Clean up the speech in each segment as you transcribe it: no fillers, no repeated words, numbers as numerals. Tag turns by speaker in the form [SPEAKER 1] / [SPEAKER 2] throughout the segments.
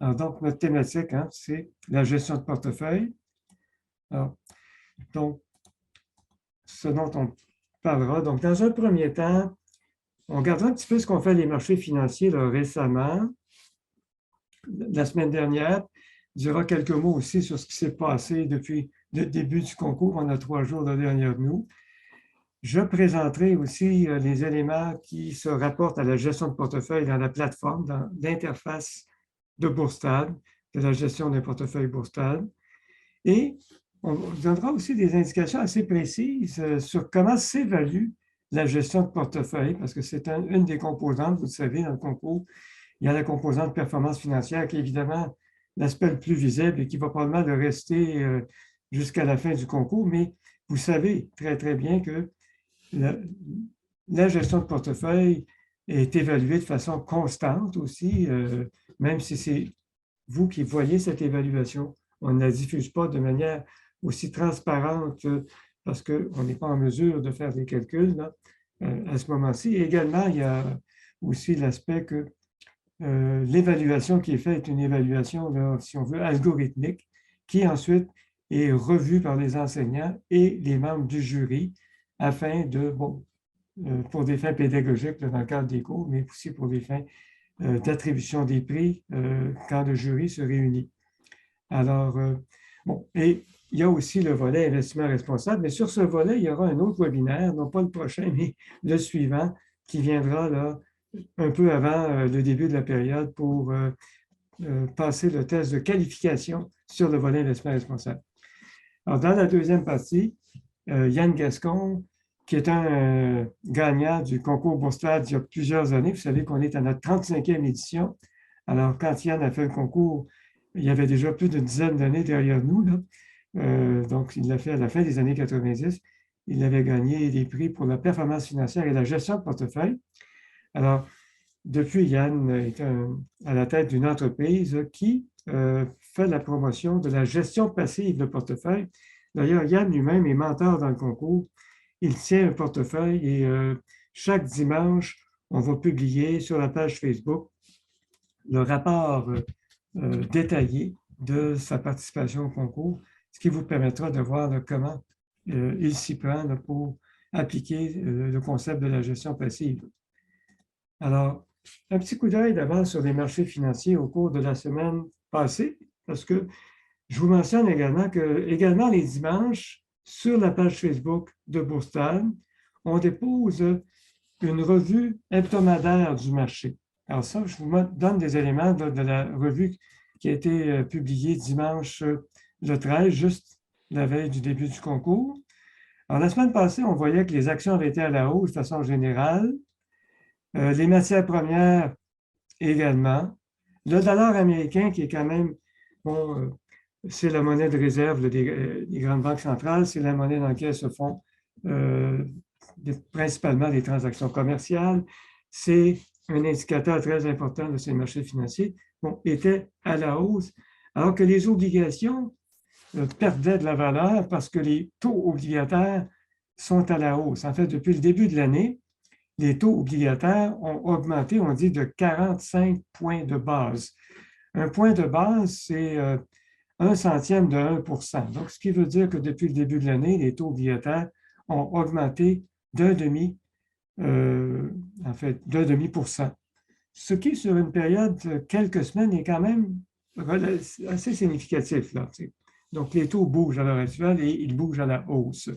[SPEAKER 1] Alors, donc, notre thématique, hein, c'est la gestion de portefeuille. Alors, donc, ce dont on parlera. Donc, dans un premier temps, on regardera un petit peu ce qu'ont fait les marchés financiers là, récemment. La semaine dernière, on dira quelques mots aussi sur ce qui s'est passé depuis le début du concours. On a 3 jours de derrière nous. Je présenterai aussi les éléments qui se rapportent à la gestion de portefeuille dans la plateforme, dans l'interface de Bourstad, de la gestion des portefeuilles Bourstad. Et on donnera aussi des indications assez précises sur comment s'évalue la gestion de portefeuille, parce que c'est une des composantes, vous le savez, dans le concours. Il y a la composante performance financière qui est évidemment l'aspect le plus visible et qui va probablement le rester jusqu'à la fin du concours, mais vous savez très, très bien que la gestion de portefeuille est évaluée de façon constante aussi, même si c'est vous qui voyez cette évaluation. On ne la diffuse pas de manière aussi transparente parce qu'on n'est pas en mesure de faire des calculs là, à ce moment-ci. Également, il y a aussi l'aspect que l'évaluation qui est faite est une évaluation, là, si on veut, algorithmique, qui ensuite est revue par les enseignants et les membres du jury afin de, bon, pour des fins pédagogiques dans le cadre des cours, mais aussi pour des fins d'attribution des prix quand le jury se réunit. Alors, bon, et il y a aussi le volet investissement responsable, mais sur ce volet, il y aura un autre webinaire, non pas le prochain, mais le suivant, qui viendra là un peu avant le début de la période pour passer le test de qualification sur le volet investissement responsable. Alors, dans la deuxième partie, Yann Gascon, qui est un gagnant du concours Bourstad il y a plusieurs années. Vous savez qu'on est à notre 35e édition. Alors, quand Yann a fait le concours, il y avait déjà plus d'une dizaine d'années derrière nous. Là. Donc, il l'a fait à la fin des années 90. Il avait gagné des prix pour la performance financière et la gestion de portefeuille. Alors, depuis, Yann est à la tête d'une entreprise qui fait la promotion de la gestion passive de portefeuille. D'ailleurs, Yann lui-même est mentor dans le concours. Il tient un portefeuille et chaque dimanche, on va publier sur la page Facebook le rapport détaillé de sa participation au concours, ce qui vous permettra de voir comment il s'y prend pour appliquer le concept de la gestion passive. Alors, un petit coup d'œil d'abord sur les marchés financiers au cours de la semaine passée, parce que je vous mentionne également que, également les dimanches, sur la page Facebook de Bourstad, on dépose une revue hebdomadaire du marché. Alors ça, je vous donne des éléments de la revue qui a été publiée dimanche le 13, juste la veille du début du concours. Alors la semaine passée, on voyait que les actions avaient été à la hausse de façon générale. Les matières premières également. Le dollar américain qui est quand même, bon, c'est la monnaie de réserve des grandes banques centrales, c'est la monnaie dans laquelle se font principalement les transactions commerciales. C'est un indicateur très important de ces marchés financiers, bon, était à la hausse, alors que les obligations perdaient de la valeur parce que les taux obligataires sont à la hausse. En fait, depuis le début de l'année, les taux obligataires ont augmenté, on dit, de 45 points de base. Un point de base, c'est 1/100 de 1%. Donc, ce qui veut dire que depuis le début de l'année, les taux obligataires ont augmenté d'un demi, en fait, d'un demi%. Ce qui, sur une période de quelques semaines, est quand même assez significatif. Là, donc, les taux bougent à l'heure actuelle et ils bougent à la hausse.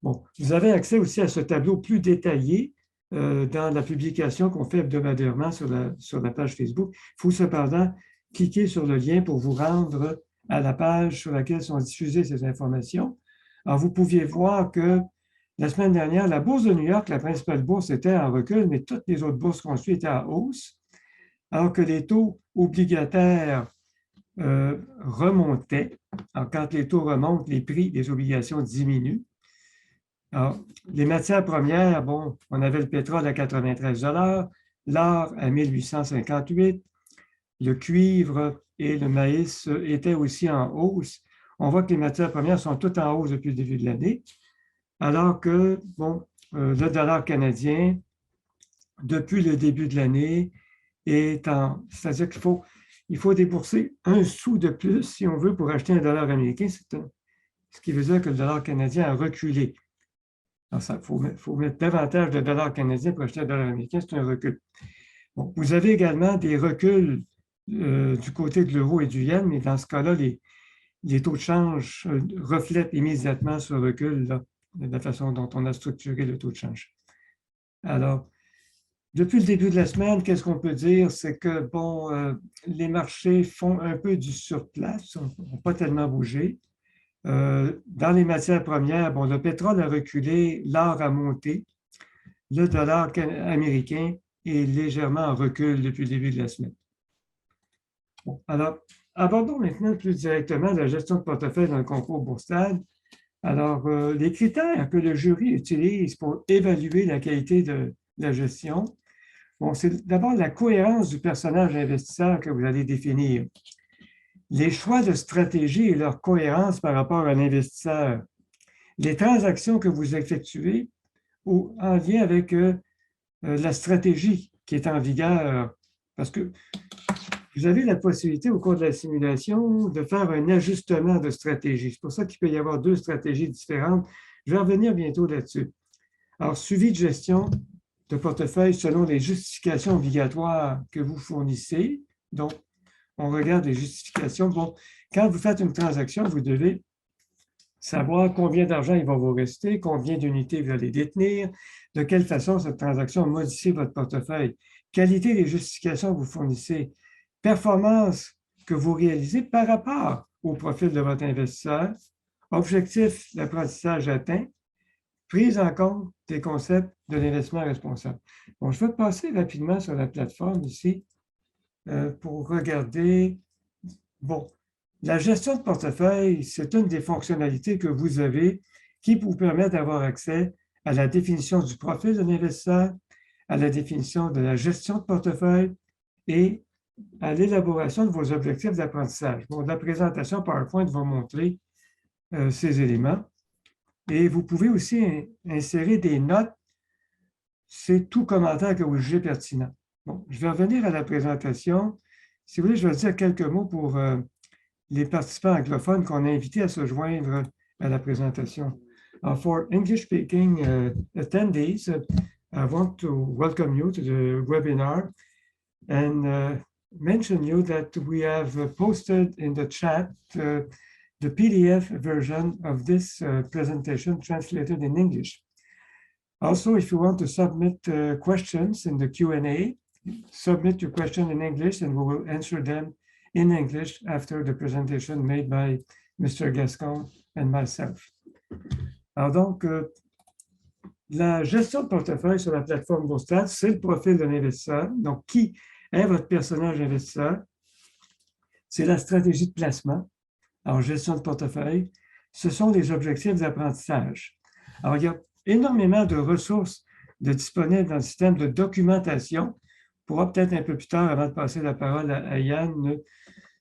[SPEAKER 1] Bon, vous avez accès aussi à ce tableau plus détaillé dans la publication qu'on fait hebdomadairement sur la page Facebook. Il faut cependant cliquer sur le lien pour vous rendre à la page sur laquelle sont diffusées ces informations. Alors, vous pouviez voir que la semaine dernière, la bourse de New York, la principale bourse, était en recul, mais toutes les autres bourses qu'on suit étaient en hausse, alors que les taux obligataires remontaient. Alors, quand les taux remontent, les prix des obligations diminuent. Alors, les matières premières, bon, on avait le pétrole à 93 $, l'or à 1858, le cuivre et le maïs étaient aussi en hausse. On voit que les matières premières sont toutes en hausse depuis le début de l'année, alors que, bon, le dollar canadien, depuis le début de l'année, c'est-à-dire qu'il faut débourser 1 sou de plus, si on veut, pour acheter un dollar américain, ce qui veut dire que le dollar canadien a reculé. Il faut mettre davantage de dollars canadiens pour acheter un dollar américain, c'est un recul. Bon, vous avez également des reculs du côté de l'euro et du yen, mais dans ce cas-là, les taux de change reflètent immédiatement ce recul-là, de la façon dont on a structuré le taux de change. Alors, depuis le début de la semaine, qu'est-ce qu'on peut dire? C'est que, bon, les marchés font un peu du surplace, n'ont pas tellement bougé. Dans les matières premières, bon, le pétrole a reculé, l'or a monté, le dollar américain est légèrement en recul depuis le début de la semaine. Bon, alors, abordons maintenant plus directement la gestion de portefeuille dans le concours boursier. Alors, les critères que le jury utilise pour évaluer la qualité de la gestion, bon, c'est d'abord la cohérence du personnage investisseur que vous allez définir. Les choix de stratégie et leur cohérence par rapport à l'investisseur. Les transactions que vous effectuez en lien avec la stratégie qui est en vigueur. Parce que vous avez la possibilité au cours de la simulation de faire un ajustement de stratégie. C'est pour ça qu'il peut y avoir 2 stratégies différentes. Je vais revenir bientôt là-dessus. Alors, suivi de gestion de portefeuille selon les justifications obligatoires que vous fournissez. Donc, on regarde les justifications. Bon, quand vous faites une transaction, vous devez savoir combien d'argent il va vous rester, combien d'unités vous allez détenir, de quelle façon cette transaction modifie votre portefeuille, qualité des justifications que vous fournissez, performance que vous réalisez par rapport au profil de votre investisseur, objectif d'apprentissage atteint, prise en compte des concepts de l'investissement responsable. Bon, je vais passer rapidement sur la plateforme ici pour regarder. Bon, la gestion de portefeuille, c'est une des fonctionnalités que vous avez qui vous permet d'avoir accès à la définition du profil de l'investisseur, à la définition de la gestion de portefeuille et à l'élaboration de vos objectifs d'apprentissage. Bon, la présentation PowerPoint va montrer ces éléments. Et vous pouvez aussi insérer des notes. C'est tout commentaire que vous jugez pertinent. Bon, je vais revenir à la présentation. Si vous voulez, je vais dire quelques mots pour les participants anglophones qu'on a invités à se joindre à la présentation. For English-speaking attendees, I want to welcome you to the webinar and mention you that we have posted in the chat the PDF version of this presentation translated in English. Also, if you want to submit questions in the Q&A, submit your question in English and we will answer them in English after the presentation made by Mr. Gascon and myself. Alors donc, la gestion de portefeuille sur la plateforme Boursière, c'est le profil de l'investisseur. Donc, qui est votre personnage investisseur? C'est la stratégie de placement. Alors, gestion de portefeuille, ce sont les objectifs d'apprentissage. Alors, il y a énormément de ressources disponibles dans le système de documentation. On pourra peut-être un peu plus tard, avant de passer la parole à Yann,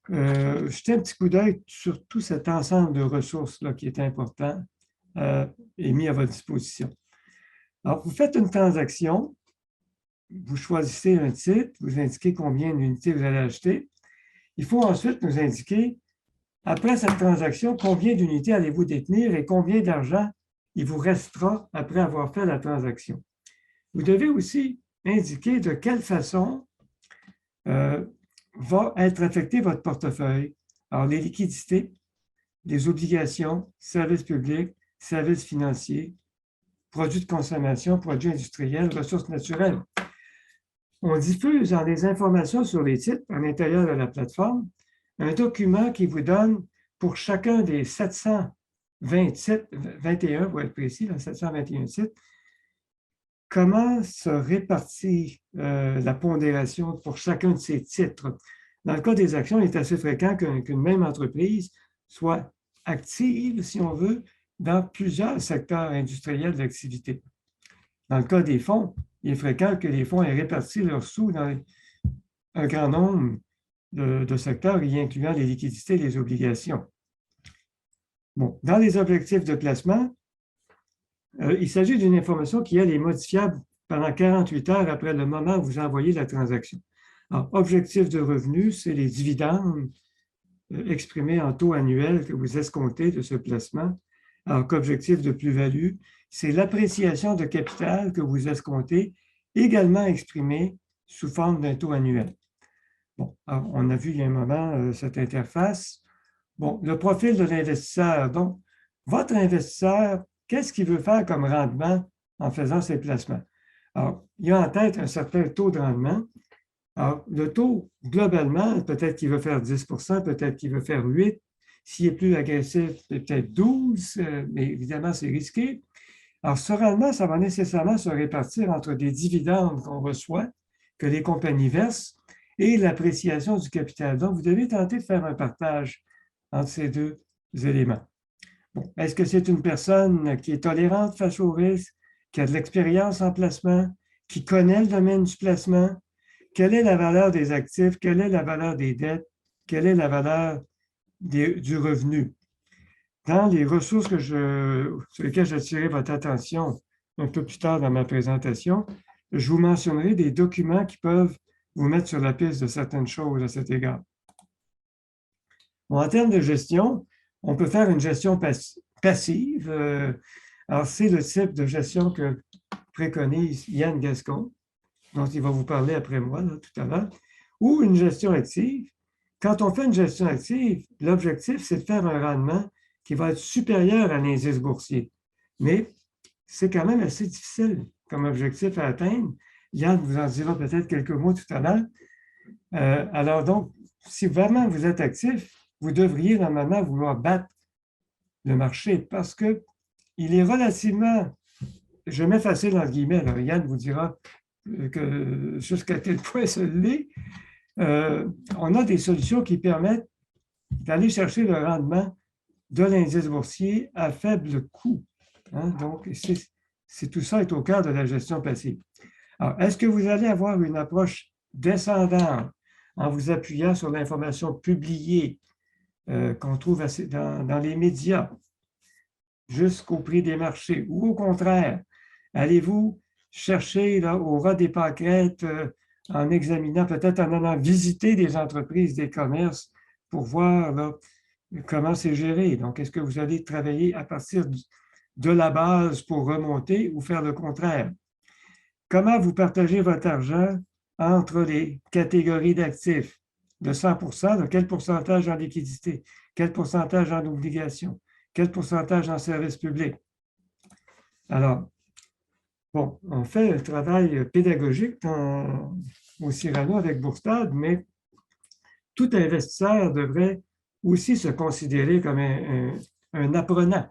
[SPEAKER 1] jeter un petit coup d'œil sur tout cet ensemble de ressources-là qui est important et mis à votre disposition. Alors, vous faites une transaction, vous choisissez un titre, vous indiquez combien d'unités vous allez acheter. Il faut ensuite nous indiquer, après cette transaction, combien d'unités allez-vous détenir et combien d'argent il vous restera après avoir fait la transaction. Vous devez aussi indiquer de quelle façon va être affecté votre portefeuille. Alors, les liquidités, les obligations, services publics, services financiers, produits de consommation, produits industriels, ressources naturelles. On diffuse dans les informations sur les titres à l'intérieur de la plateforme un document qui vous donne pour chacun des 721, pour être précis, dans 721 titres, comment se répartit la pondération pour chacun de ces titres. Dans le cas des actions, il est assez fréquent qu'une même entreprise soit active, si on veut, dans plusieurs secteurs industriels d'activité. Dans le cas des fonds, il est fréquent que les fonds aient réparti leurs sous dans un grand nombre de secteurs, y incluant les liquidités et les obligations. Bon, dans les objectifs de placement, il s'agit d'une information qui, elle, est modifiable pendant 48 heures après le moment où vous envoyez la transaction. Alors, objectif de revenu, c'est les dividendes exprimés en taux annuel que vous escomptez de ce placement. Alors qu'objectif de plus-value, c'est l'appréciation de capital que vous escomptez, également exprimé sous forme d'un taux annuel. Bon, alors, on a vu il y a un moment cette interface. Bon, le profil de l'investisseur. Donc, votre investisseur, qu'est-ce qu'il veut faire comme rendement en faisant ses placements? Alors, il a en tête un certain taux de rendement. Alors, le taux, globalement, peut-être qu'il veut faire 10 peut-être qu'il veut faire 8 S'il est plus agressif, peut-être 12 mais évidemment, c'est risqué. Alors, ce rendement, ça va nécessairement se répartir entre des dividendes qu'on reçoit, que les compagnies versent, et l'appréciation du capital. Donc, vous devez tenter de faire un partage entre ces deux éléments. Bon, est-ce que c'est une personne qui est tolérante face au risque, qui a de l'expérience en placement, qui connaît le domaine du placement? Quelle est la valeur des actifs? Quelle est la valeur des dettes? Quelle est la valeur du revenu? Dans les ressources sur lesquelles j'attirerai votre attention un peu plus tard dans ma présentation, je vous mentionnerai des documents qui peuvent vous mettre sur la piste de certaines choses à cet égard. Bon, en termes de gestion, on peut faire une gestion passive. Alors, c'est le type de gestion que préconise Yann Gascon, dont il va vous parler après moi, là, tout à l'heure, ou une gestion active. Quand on fait une gestion active, l'objectif, c'est de faire un rendement qui va être supérieur à l'indice boursier. Mais c'est quand même assez difficile comme objectif à atteindre. Yann vous en dira peut-être quelques mots tout à l'heure. Alors donc, si vraiment vous êtes actif, vous devriez normalement vouloir battre le marché parce qu'il est relativement, je mets facile entre guillemets, alors Yann vous dira que jusqu'à quel point ça l'est, on a des solutions qui permettent d'aller chercher le rendement de l'indice boursier à faible coût. Hein? Donc, tout ça est au cœur de la gestion passive. Alors, est-ce que vous allez avoir une approche descendante en vous appuyant sur l'information publiée qu'on trouve dans les médias jusqu'au prix des marchés? Ou au contraire, allez-vous chercher là, au ras des pâquerettes en examinant, peut-être en allant visiter des entreprises, des commerces pour voir là, comment c'est géré? Donc, est-ce que vous allez travailler à partir de la base pour remonter ou faire le contraire? Comment vous partagez votre argent entre les catégories d'actifs? De 100 de quel pourcentage en liquidité? Quel pourcentage en obligations? Quel pourcentage en services publics? Alors, bon, on fait un travail pédagogique au Cyrano avec Bourstad, mais tout investisseur devrait aussi se considérer comme un apprenant,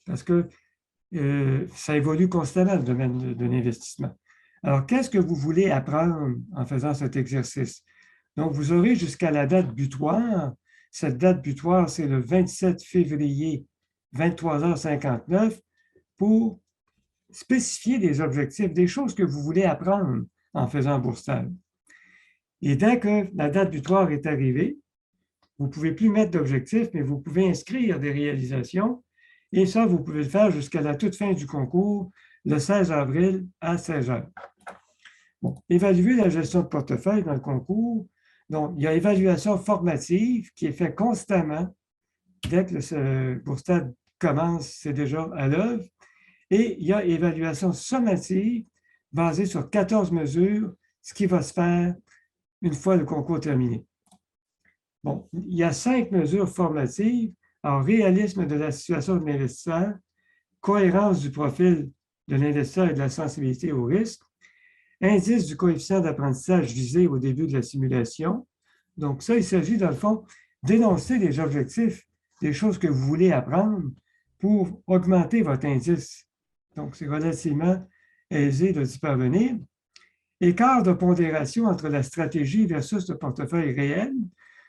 [SPEAKER 1] parce que ça évolue constamment, le domaine de l'investissement. Alors, qu'est-ce que vous voulez apprendre en faisant cet exercice? Donc, vous aurez jusqu'à la date butoir. Cette date butoir, c'est le 27 février, 23h59, pour spécifier des objectifs, des choses que vous voulez apprendre en faisant Bourstad. Et dès que la date butoir est arrivée, vous ne pouvez plus mettre d'objectifs, mais vous pouvez inscrire des réalisations. Et ça, vous pouvez le faire jusqu'à la toute fin du concours, le 16 avril à 16h. Bon, évaluer la gestion de portefeuille dans le concours. Donc, il y a évaluation formative qui est faite constamment. Dès que le Bourstad commence, c'est déjà à l'œuvre. Et il y a évaluation sommative basée sur 14 mesures, ce qui va se faire une fois le concours terminé. Bon, il y a 5 mesures formatives. Alors, réalisme de la situation de l'investisseur, cohérence du profil de l'investisseur et de la sensibilité au risque, indice du coefficient d'apprentissage visé au début de la simulation. Donc, ça, il s'agit, dans le fond, d'énoncer des objectifs, des choses que vous voulez apprendre pour augmenter votre indice. Donc, c'est relativement aisé de d'y parvenir. Écart de pondération entre la stratégie versus le portefeuille réel.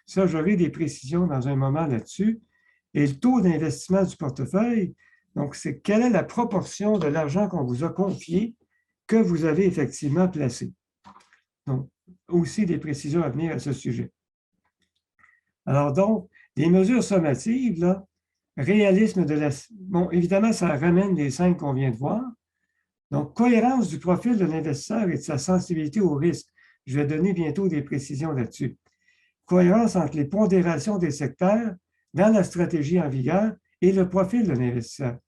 [SPEAKER 1] Ça, j'aurai des précisions dans un moment là-dessus. Et le taux d'investissement du portefeuille, donc, c'est quelle est la proportion de l'argent qu'on vous a confié que vous avez effectivement placé. Donc, aussi des précisions à venir à ce sujet. Alors donc, les mesures sommatives, là, réalisme de la... Bon, évidemment, ça ramène les 5 qu'on vient de voir. Donc, cohérence du profil de l'investisseur et de sa sensibilité au risque. Je vais donner bientôt des précisions là-dessus. Cohérence entre les pondérations des secteurs dans la stratégie en vigueur et le profil de l'investisseur.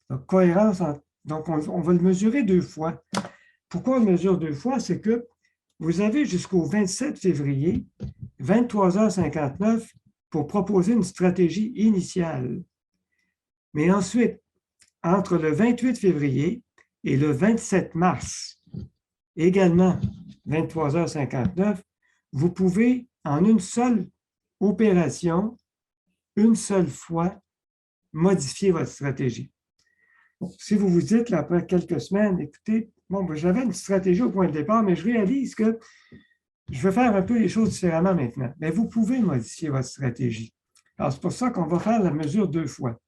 [SPEAKER 1] Donc, cohérence, donc on va le mesurer 2 fois. Pourquoi on le mesure 2 fois? C'est que vous avez jusqu'au 27 février, 23h59, pour proposer une stratégie initiale. Mais ensuite, entre le 28 février et le 27 mars, également 23h59, vous pouvez, en une seule opération, une seule fois, modifier votre stratégie. Bon, si vous vous dites, là, après quelques semaines, écoutez, bon, ben, j'avais une stratégie au point de départ, mais je réalise que je veux faire un peu les choses différemment maintenant. Mais vous pouvez modifier votre stratégie. Alors, c'est pour ça qu'on va faire la mesure 2 fois.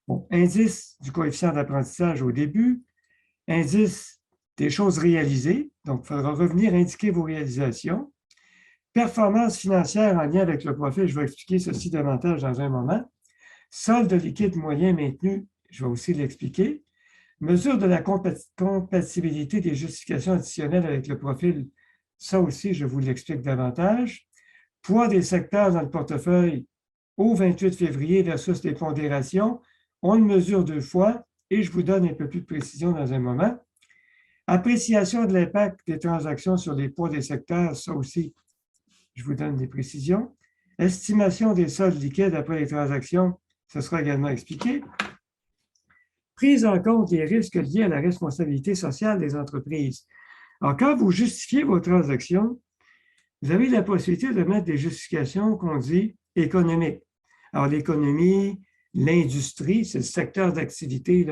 [SPEAKER 1] Bon, indice du coefficient d'apprentissage au début, indice des choses réalisées, donc il faudra revenir indiquer vos réalisations. Performance financière en lien avec le profit, je vais expliquer ceci davantage dans un moment. Solde liquide moyen maintenu, je vais aussi l'expliquer. Mesure de la compatibilité des justifications additionnelles avec le profil, ça aussi, je vous l'explique davantage. Poids des secteurs dans le portefeuille au 28 février versus les pondérations. On le mesure 2 fois et je vous donne un peu plus de précision dans un moment. Appréciation de l'impact des transactions sur les poids des secteurs, ça aussi, je vous donne des précisions. Estimation des soldes liquides après les transactions, ce sera également expliqué. Prise en compte des risques liés à la responsabilité sociale des entreprises. Alors, quand vous justifiez vos transactions, vous avez la possibilité de mettre des justifications qu'on dit économiques. Alors, l'économie, l'industrie, c'est le secteur d'activité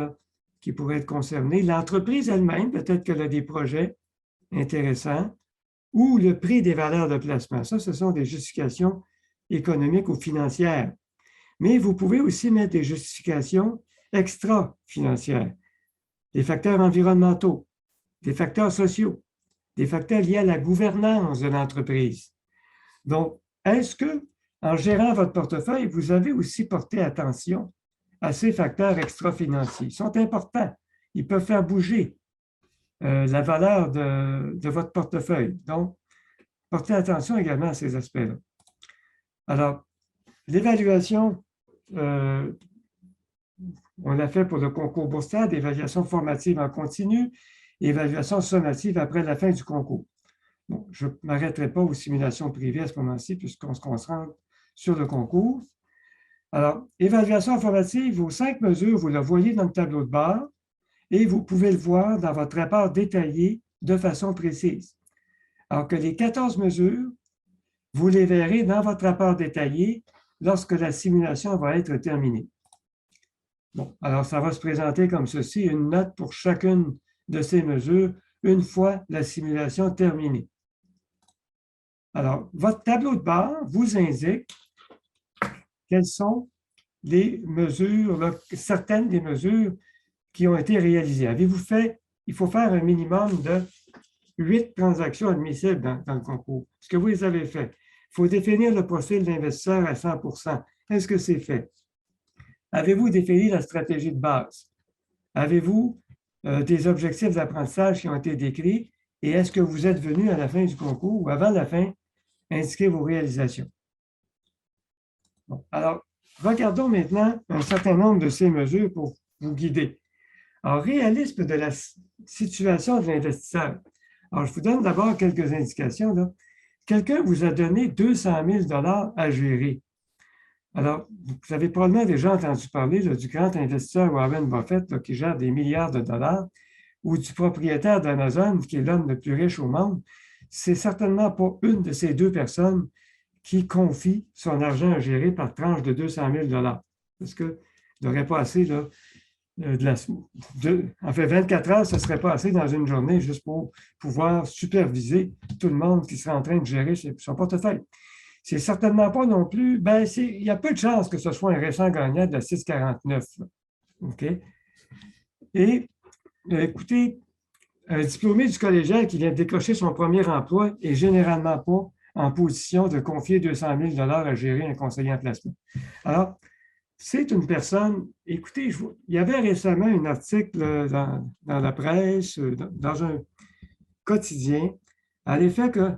[SPEAKER 1] qui pourrait être concerné. L'entreprise elle-même, peut-être qu'elle a des projets intéressants, ou le prix des valeurs de placement. Ça, ce sont des justifications économiques ou financières. Mais vous pouvez aussi mettre des justifications extra-financières, des facteurs environnementaux, des facteurs sociaux, des facteurs liés à la gouvernance de l'entreprise. Donc, est-ce que, en gérant votre portefeuille, vous avez aussi porté attention à ces facteurs extra-financiers? Ils sont importants. Ils peuvent faire bouger la valeur de votre portefeuille. Donc, portez attention également à ces aspects-là. Alors, l'évaluation, on l'a fait pour le concours Bourstad, évaluation formative en continu, évaluation sommative après la fin du concours. Bon, je ne m'arrêterai pas aux simulations privées à ce moment-ci, puisqu'on se concentre sur le concours. Alors, évaluation formative, vos 5 mesures, vous le voyez dans le tableau de bord et vous pouvez le voir dans votre rapport détaillé de façon précise. Alors que les 14 mesures, vous les verrez dans votre rapport détaillé lorsque la simulation va être terminée. Bon, alors ça va se présenter comme ceci, une note pour chacune de ces mesures une fois la simulation terminée. Alors, votre tableau de bord vous indique quelles sont les mesures, certaines des mesures qui ont été réalisées. Avez-vous fait, il faut faire un minimum de 8 transactions admissibles dans le concours. Est-ce que vous les avez fait? Il faut définir le profil d'investisseur à 100%. Est-ce que c'est fait? Avez-vous défini la stratégie de base? Avez-vous des objectifs d'apprentissage qui ont été décrits? Et est-ce que vous êtes venu à la fin du concours ou avant la fin indiquer vos réalisations? Bon, alors, regardons maintenant un certain nombre de ces mesures pour vous guider. Alors, réalisme de la situation de l'investisseur. Alors, je vous donne d'abord quelques indications. Quelqu'un vous a donné 200 000 $ à gérer. Alors, vous avez probablement déjà entendu parler du grand investisseur Warren Buffett qui gère des milliards de dollars ou du propriétaire d'Amazon qui est l'homme le plus riche au monde. C'est certainement pas une de ces 2 personnes qui confie son argent à gérer par tranche de 200 000 $ parce qu'il n'aurait pas assez en fait, 24 heures, ce ne serait pas assez dans une journée juste pour pouvoir superviser tout le monde qui serait en train de gérer son portefeuille. C'est certainement pas non plus, il y a peu de chances que ce soit un récent gagnant de la 649. OK? Et écoutez, un diplômé du collégial qui vient de décrocher son premier emploi est généralement pas en position de confier 200 000 $ à gérer un conseiller en placement. Alors, c'est une personne, écoutez, il y avait récemment un article dans la presse, dans un quotidien, à l'effet que,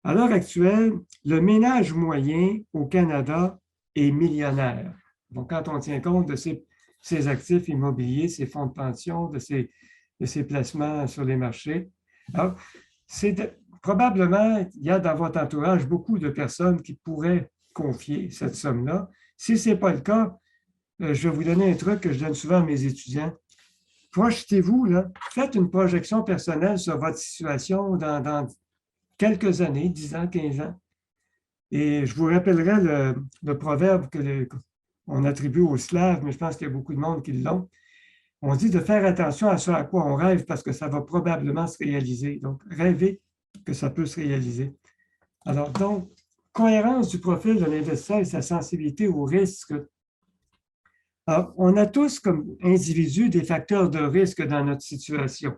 [SPEAKER 1] à l'heure actuelle, le ménage moyen au Canada est millionnaire. Donc, quand on tient compte de ses actifs immobiliers, ses fonds de pension, de ses placements sur les marchés. Alors, probablement, il y a dans votre entourage beaucoup de personnes qui pourraient confier cette somme-là. Si ce n'est pas le cas, je vais vous donner un truc que je donne souvent à mes étudiants. Projetez-vous, là, faites une projection personnelle sur votre situation dans quelques années, 10 ans, 15 ans. Et je vous rappellerai le proverbe qu'on attribue aux Slaves, mais je pense qu'il y a beaucoup de monde qui l'ont. On dit de faire attention à ce à quoi on rêve parce que ça va probablement se réaliser. Donc, rêvez que ça peut se réaliser. Alors, donc, cohérence du profil de l'investisseur et sa sensibilité au risque. Alors, on a tous comme individus des facteurs de risque dans notre situation.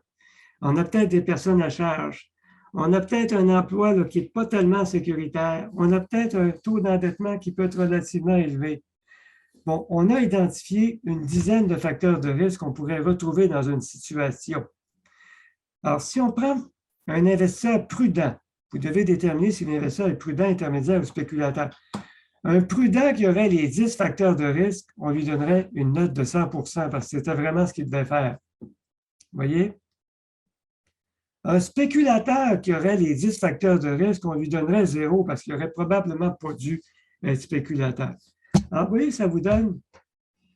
[SPEAKER 1] On a peut-être des personnes à charge. On a peut-être un emploi là, qui n'est pas tellement sécuritaire. On a peut-être un taux d'endettement qui peut être relativement élevé. Bon, on a identifié une dizaine de facteurs de risque qu'on pourrait retrouver dans une situation. Alors, si on prend un investisseur prudent, vous devez déterminer si l'investisseur est prudent, intermédiaire ou spéculateur. Un prudent qui aurait les 10 facteurs de risque, on lui donnerait une note de 100 parce que c'était vraiment ce qu'il devait faire. Vous voyez? Un spéculateur qui aurait les 10 facteurs de risque, on lui donnerait 0 parce qu'il n'aurait probablement pas dû être spéculateur. Alors, vous voyez, ça vous donne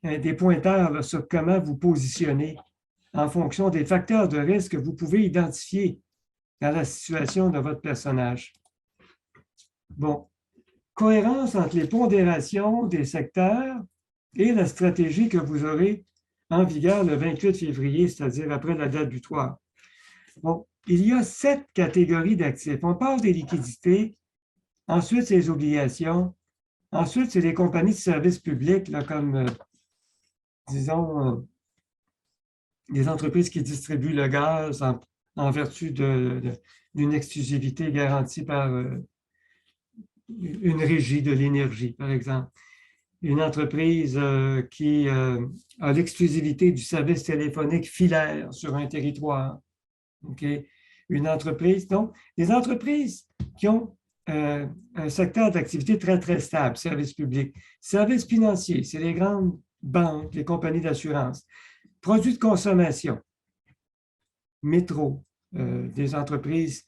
[SPEAKER 1] des pointeurs là, sur comment vous positionnez en fonction des facteurs de risque que vous pouvez identifier dans la situation de votre personnage. Bon, cohérence entre les pondérations des secteurs et la stratégie que vous aurez en vigueur le 28 février, c'est-à-dire après la date butoir. Bon, il y a 7 catégories d'actifs. On parle des liquidités, ensuite c'est les obligations, ensuite c'est les compagnies de services publics, là, comme, disons, les entreprises qui distribuent le gaz en vertu d'une exclusivité garantie par une régie de l'énergie, par exemple. Une entreprise qui a l'exclusivité du service téléphonique filaire sur un territoire. Okay? Une entreprise, donc, des entreprises qui ont un secteur d'activité très, très stable, service public. Services financiers, c'est les grandes banques, les compagnies d'assurance. Produits de consommation, métro, des entreprises,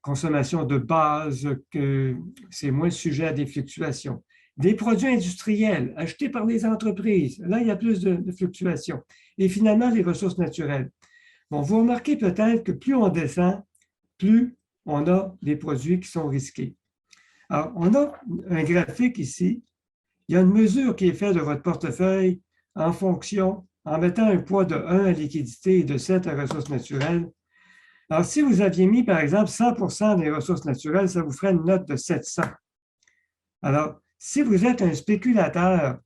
[SPEAKER 1] consommation de base, que c'est moins sujet à des fluctuations. Des produits industriels achetés par les entreprises, là, il y a plus de fluctuations. Et finalement, les ressources naturelles. Bon, vous remarquez peut-être que plus on descend, plus on a des produits qui sont risqués. Alors, on a un graphique ici. Il y a une mesure qui est faite de votre portefeuille en fonction, en mettant un poids de 1 à liquidité et de 7 à ressources naturelles. Alors, si vous aviez mis, par exemple, 100 des ressources naturelles, ça vous ferait une note de 700. Alors, si vous êtes un spéculateur,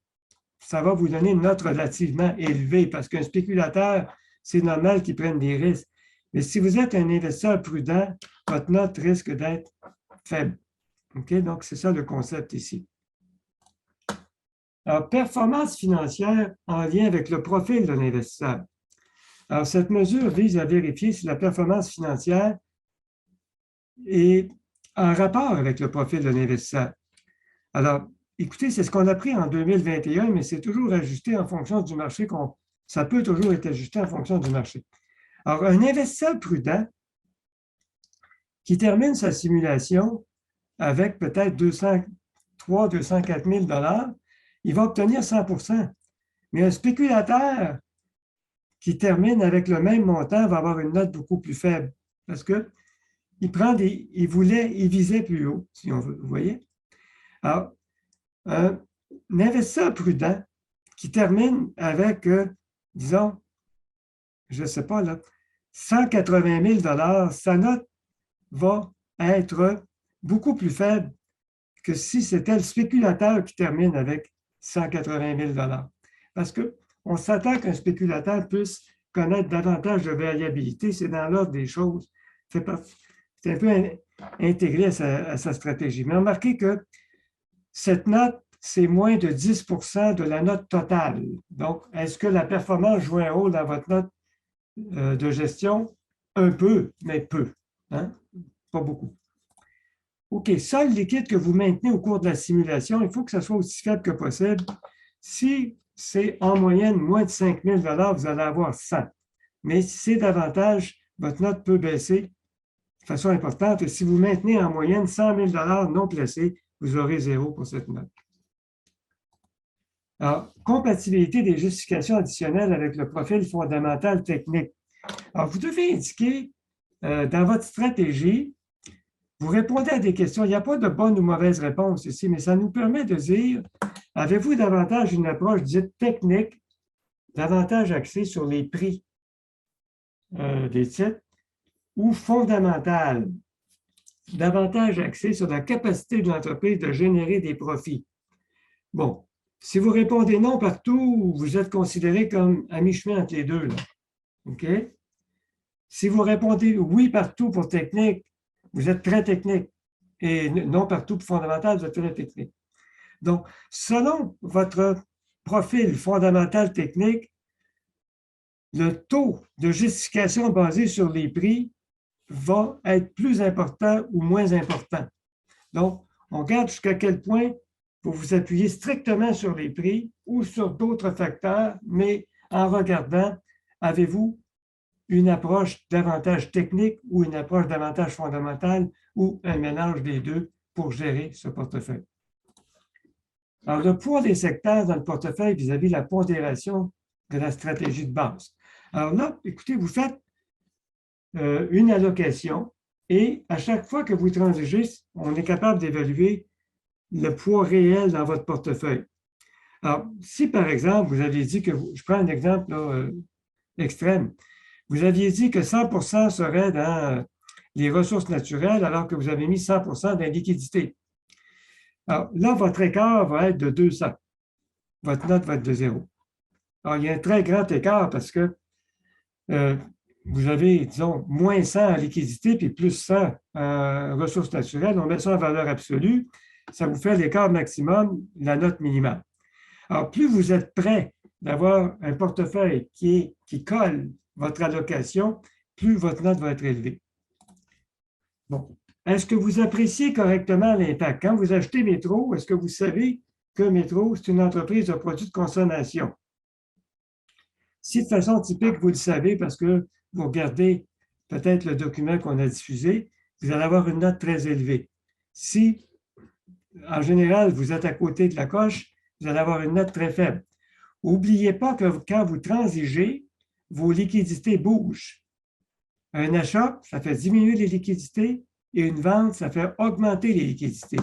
[SPEAKER 1] ça va vous donner une note relativement élevée parce qu'un spéculateur, c'est normal qu'il prenne des risques. Mais si vous êtes un investisseur prudent, votre note risque d'être faible. Okay? Donc, c'est ça le concept ici. Alors, performance financière en lien avec le profil de l'investisseur. Alors, cette mesure vise à vérifier si la performance financière est en rapport avec le profil de l'investisseur. Alors, écoutez, c'est ce qu'on a pris en 2021, mais c'est toujours ajusté en fonction du marché. Ça peut toujours être ajusté en fonction du marché. Alors, un investisseur prudent qui termine sa simulation avec peut-être 203 204 000 $, il va obtenir 100 %. Mais un spéculateur qui termine avec le même montant va avoir une note beaucoup plus faible parce qu'il il visait plus haut, si on veut, vous voyez? Alors, un investisseur prudent qui termine avec, disons, je ne sais pas, là, 180 000 $, sa note va être beaucoup plus faible que si c'était le spéculateur qui termine avec 180 000 $. Parce qu'on s'attend qu'un spéculateur puisse connaître davantage de variabilité, c'est dans l'ordre des choses. C'est un peu intégré à sa stratégie. Mais remarquez que cette note, c'est moins de 10 % de la note totale. Donc, est-ce que la performance joue un rôle dans votre note de gestion? Un peu, mais peu. Hein? pas beaucoup. OK, sol liquide que vous maintenez au cours de la simulation, il faut que ça soit aussi faible que possible. Si c'est en moyenne moins de 5 000 vous allez avoir 100. Mais si c'est davantage, votre note peut baisser de façon importante. Et si vous maintenez en moyenne 100 000 non placés, vous aurez 0 pour cette note. Alors, compatibilité des justifications additionnelles avec le profil fondamental technique. Alors, vous devez indiquer dans votre stratégie, vous répondez à des questions. Il n'y a pas de bonne ou mauvaise réponse ici, mais ça nous permet de dire, avez-vous davantage une approche dite technique, davantage axée sur les prix des titres, ou fondamentale, davantage axée sur la capacité de l'entreprise de générer des profits? Bon, si vous répondez non partout, vous êtes considéré comme à mi-chemin entre les deux. Là. OK? Si vous répondez oui partout pour technique, vous êtes très technique. Et non partout pour fondamental, vous êtes très technique. Donc, selon votre profil fondamental technique, le taux de justification basé sur les prix va être plus important ou moins important. Donc, on regarde jusqu'à quel point vous vous appuyez strictement sur les prix ou sur d'autres facteurs, mais en regardant, avez-vous une approche davantage technique ou une approche davantage fondamentale ou un mélange des deux pour gérer ce portefeuille. Alors, le poids des secteurs dans le portefeuille vis-à-vis de la pondération de la stratégie de base. Alors là, écoutez, vous faites une allocation et à chaque fois que vous transigez, on est capable d'évaluer le poids réel dans votre portefeuille. Alors, si par exemple, vous aviez dit que, je prends un exemple là, extrême, vous aviez dit que 100% serait dans les ressources naturelles alors que vous avez mis 100% dans la liquidité. Alors là, votre écart va être de 200. Votre note va être de 0. Alors, il y a un très grand écart parce que vous avez, disons, moins 100 en liquidité puis plus 100 en ressources naturelles. On met ça en valeur absolue. Ça vous fait l'écart maximum, la note minimale. Alors, plus vous êtes prêt d'avoir un portefeuille qui colle votre allocation, plus votre note va être élevée. Bon. Est-ce que vous appréciez correctement l'impact? Quand vous achetez Métro, est-ce que vous savez que Métro, c'est une entreprise de produits de consommation? Si de façon typique, vous le savez parce que vous regardez peut-être le document qu'on a diffusé, vous allez avoir une note très élevée. Si, en général, vous êtes à côté de la coche, vous allez avoir une note très faible. N'oubliez pas que quand vous transigez, vos liquidités bougent. Un achat, ça fait diminuer les liquidités et une vente, ça fait augmenter les liquidités.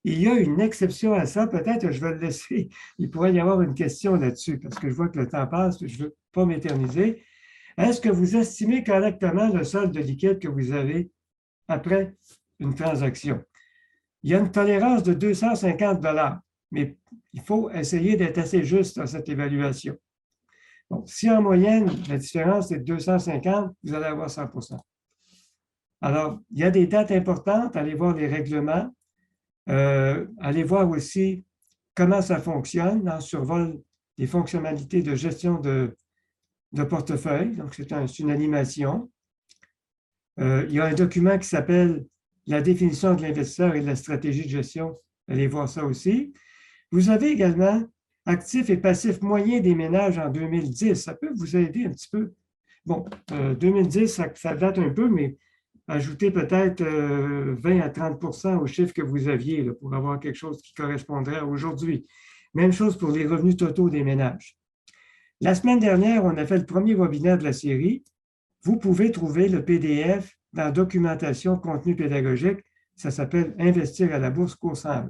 [SPEAKER 1] Il y a une exception à ça, peut-être que je vais le laisser, il pourrait y avoir une question là-dessus, parce que je vois que le temps passe, je ne veux pas m'éterniser. Est-ce que vous estimez correctement le solde liquide que vous avez après une transaction? Il y a une tolérance de 250 $, mais il faut essayer d'être assez juste dans cette évaluation. Bon, si en moyenne, la différence est de 250, vous allez avoir 100%. Alors, il y a des dates importantes, allez voir les règlements, allez voir aussi comment ça fonctionne en survol des fonctionnalités de gestion de portefeuille. Donc, c'est une animation. Il y a un document qui s'appelle « La définition de l'investisseur et de la stratégie de gestion ». Allez voir ça aussi. Vous avez également actifs et passifs moyens des ménages en 2010. Ça peut vous aider un petit peu. Bon, 2010, ça date un peu, mais ajoutez peut-être 20 à 30% au chiffre que vous aviez là, pour avoir quelque chose qui correspondrait à aujourd'hui. Même chose pour les revenus totaux des ménages. La semaine dernière, on a fait le premier webinaire de la série. Vous pouvez trouver le PDF dans Documentation, contenu pédagogique. Ça s'appelle « Investir à la bourse cours 100 ».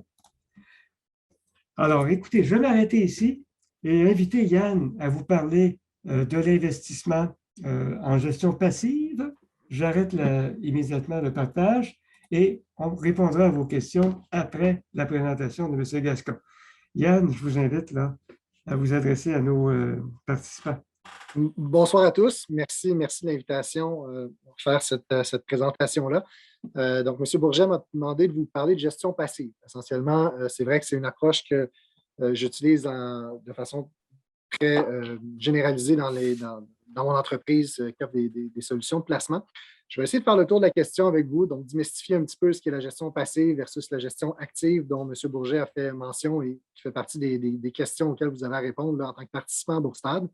[SPEAKER 1] Alors, écoutez, je vais m'arrêter ici et inviter Yann à vous parler de l'investissement en gestion passive. J'arrête immédiatement le partage et on répondra à vos questions après la présentation de M. Gascon. Yann, je vous invite là, à vous adresser à nos participants.
[SPEAKER 2] Bonsoir à tous. Merci de l'invitation pour faire cette présentation-là. Donc, M. Bourget m'a demandé de vous parler de gestion passive. Essentiellement, c'est vrai que c'est une approche que j'utilise de façon très généralisée dans dans mon entreprise qui offre des solutions de placement. Je vais essayer de faire le tour de la question avec vous, donc démystifier un petit peu ce qu'est la gestion passive versus la gestion active dont M. Bourget a fait mention et qui fait partie des questions auxquelles vous avez à répondre là, en tant que participant à Bourstad.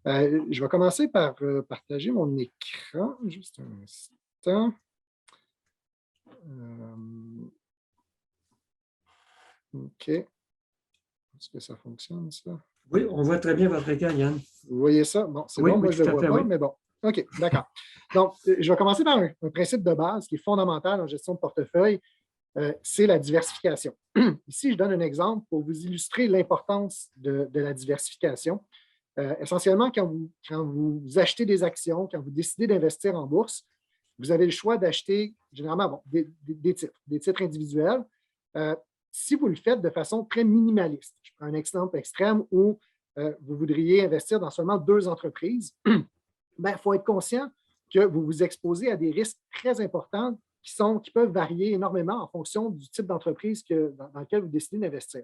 [SPEAKER 2] Je vais commencer par partager mon écran. Juste un instant. OK. Est-ce que ça fonctionne, ça?
[SPEAKER 1] Oui, on voit très bien votre écran, Yann.
[SPEAKER 2] Vous voyez ça? Bon, c'est
[SPEAKER 1] Oui,
[SPEAKER 2] bon,
[SPEAKER 1] oui,
[SPEAKER 2] moi je ne le
[SPEAKER 1] tout à
[SPEAKER 2] vois
[SPEAKER 1] fait,
[SPEAKER 2] pas,
[SPEAKER 1] oui.
[SPEAKER 2] mais bon. OK, d'accord. Donc, je vais commencer par un principe de base qui est fondamental en gestion de portefeuille, c'est la diversification. Ici, je donne un exemple pour vous illustrer l'importance de la diversification. Essentiellement, quand vous achetez des actions, quand vous décidez d'investir en bourse, vous avez le choix d'acheter généralement des titres individuels. Si vous le faites de façon très minimaliste, je prends un exemple extrême où vous voudriez investir dans seulement 2 entreprises, il faut être conscient que vous vous exposez à des risques très importants qui peuvent varier énormément en fonction du type d'entreprise dans lequel vous décidez d'investir.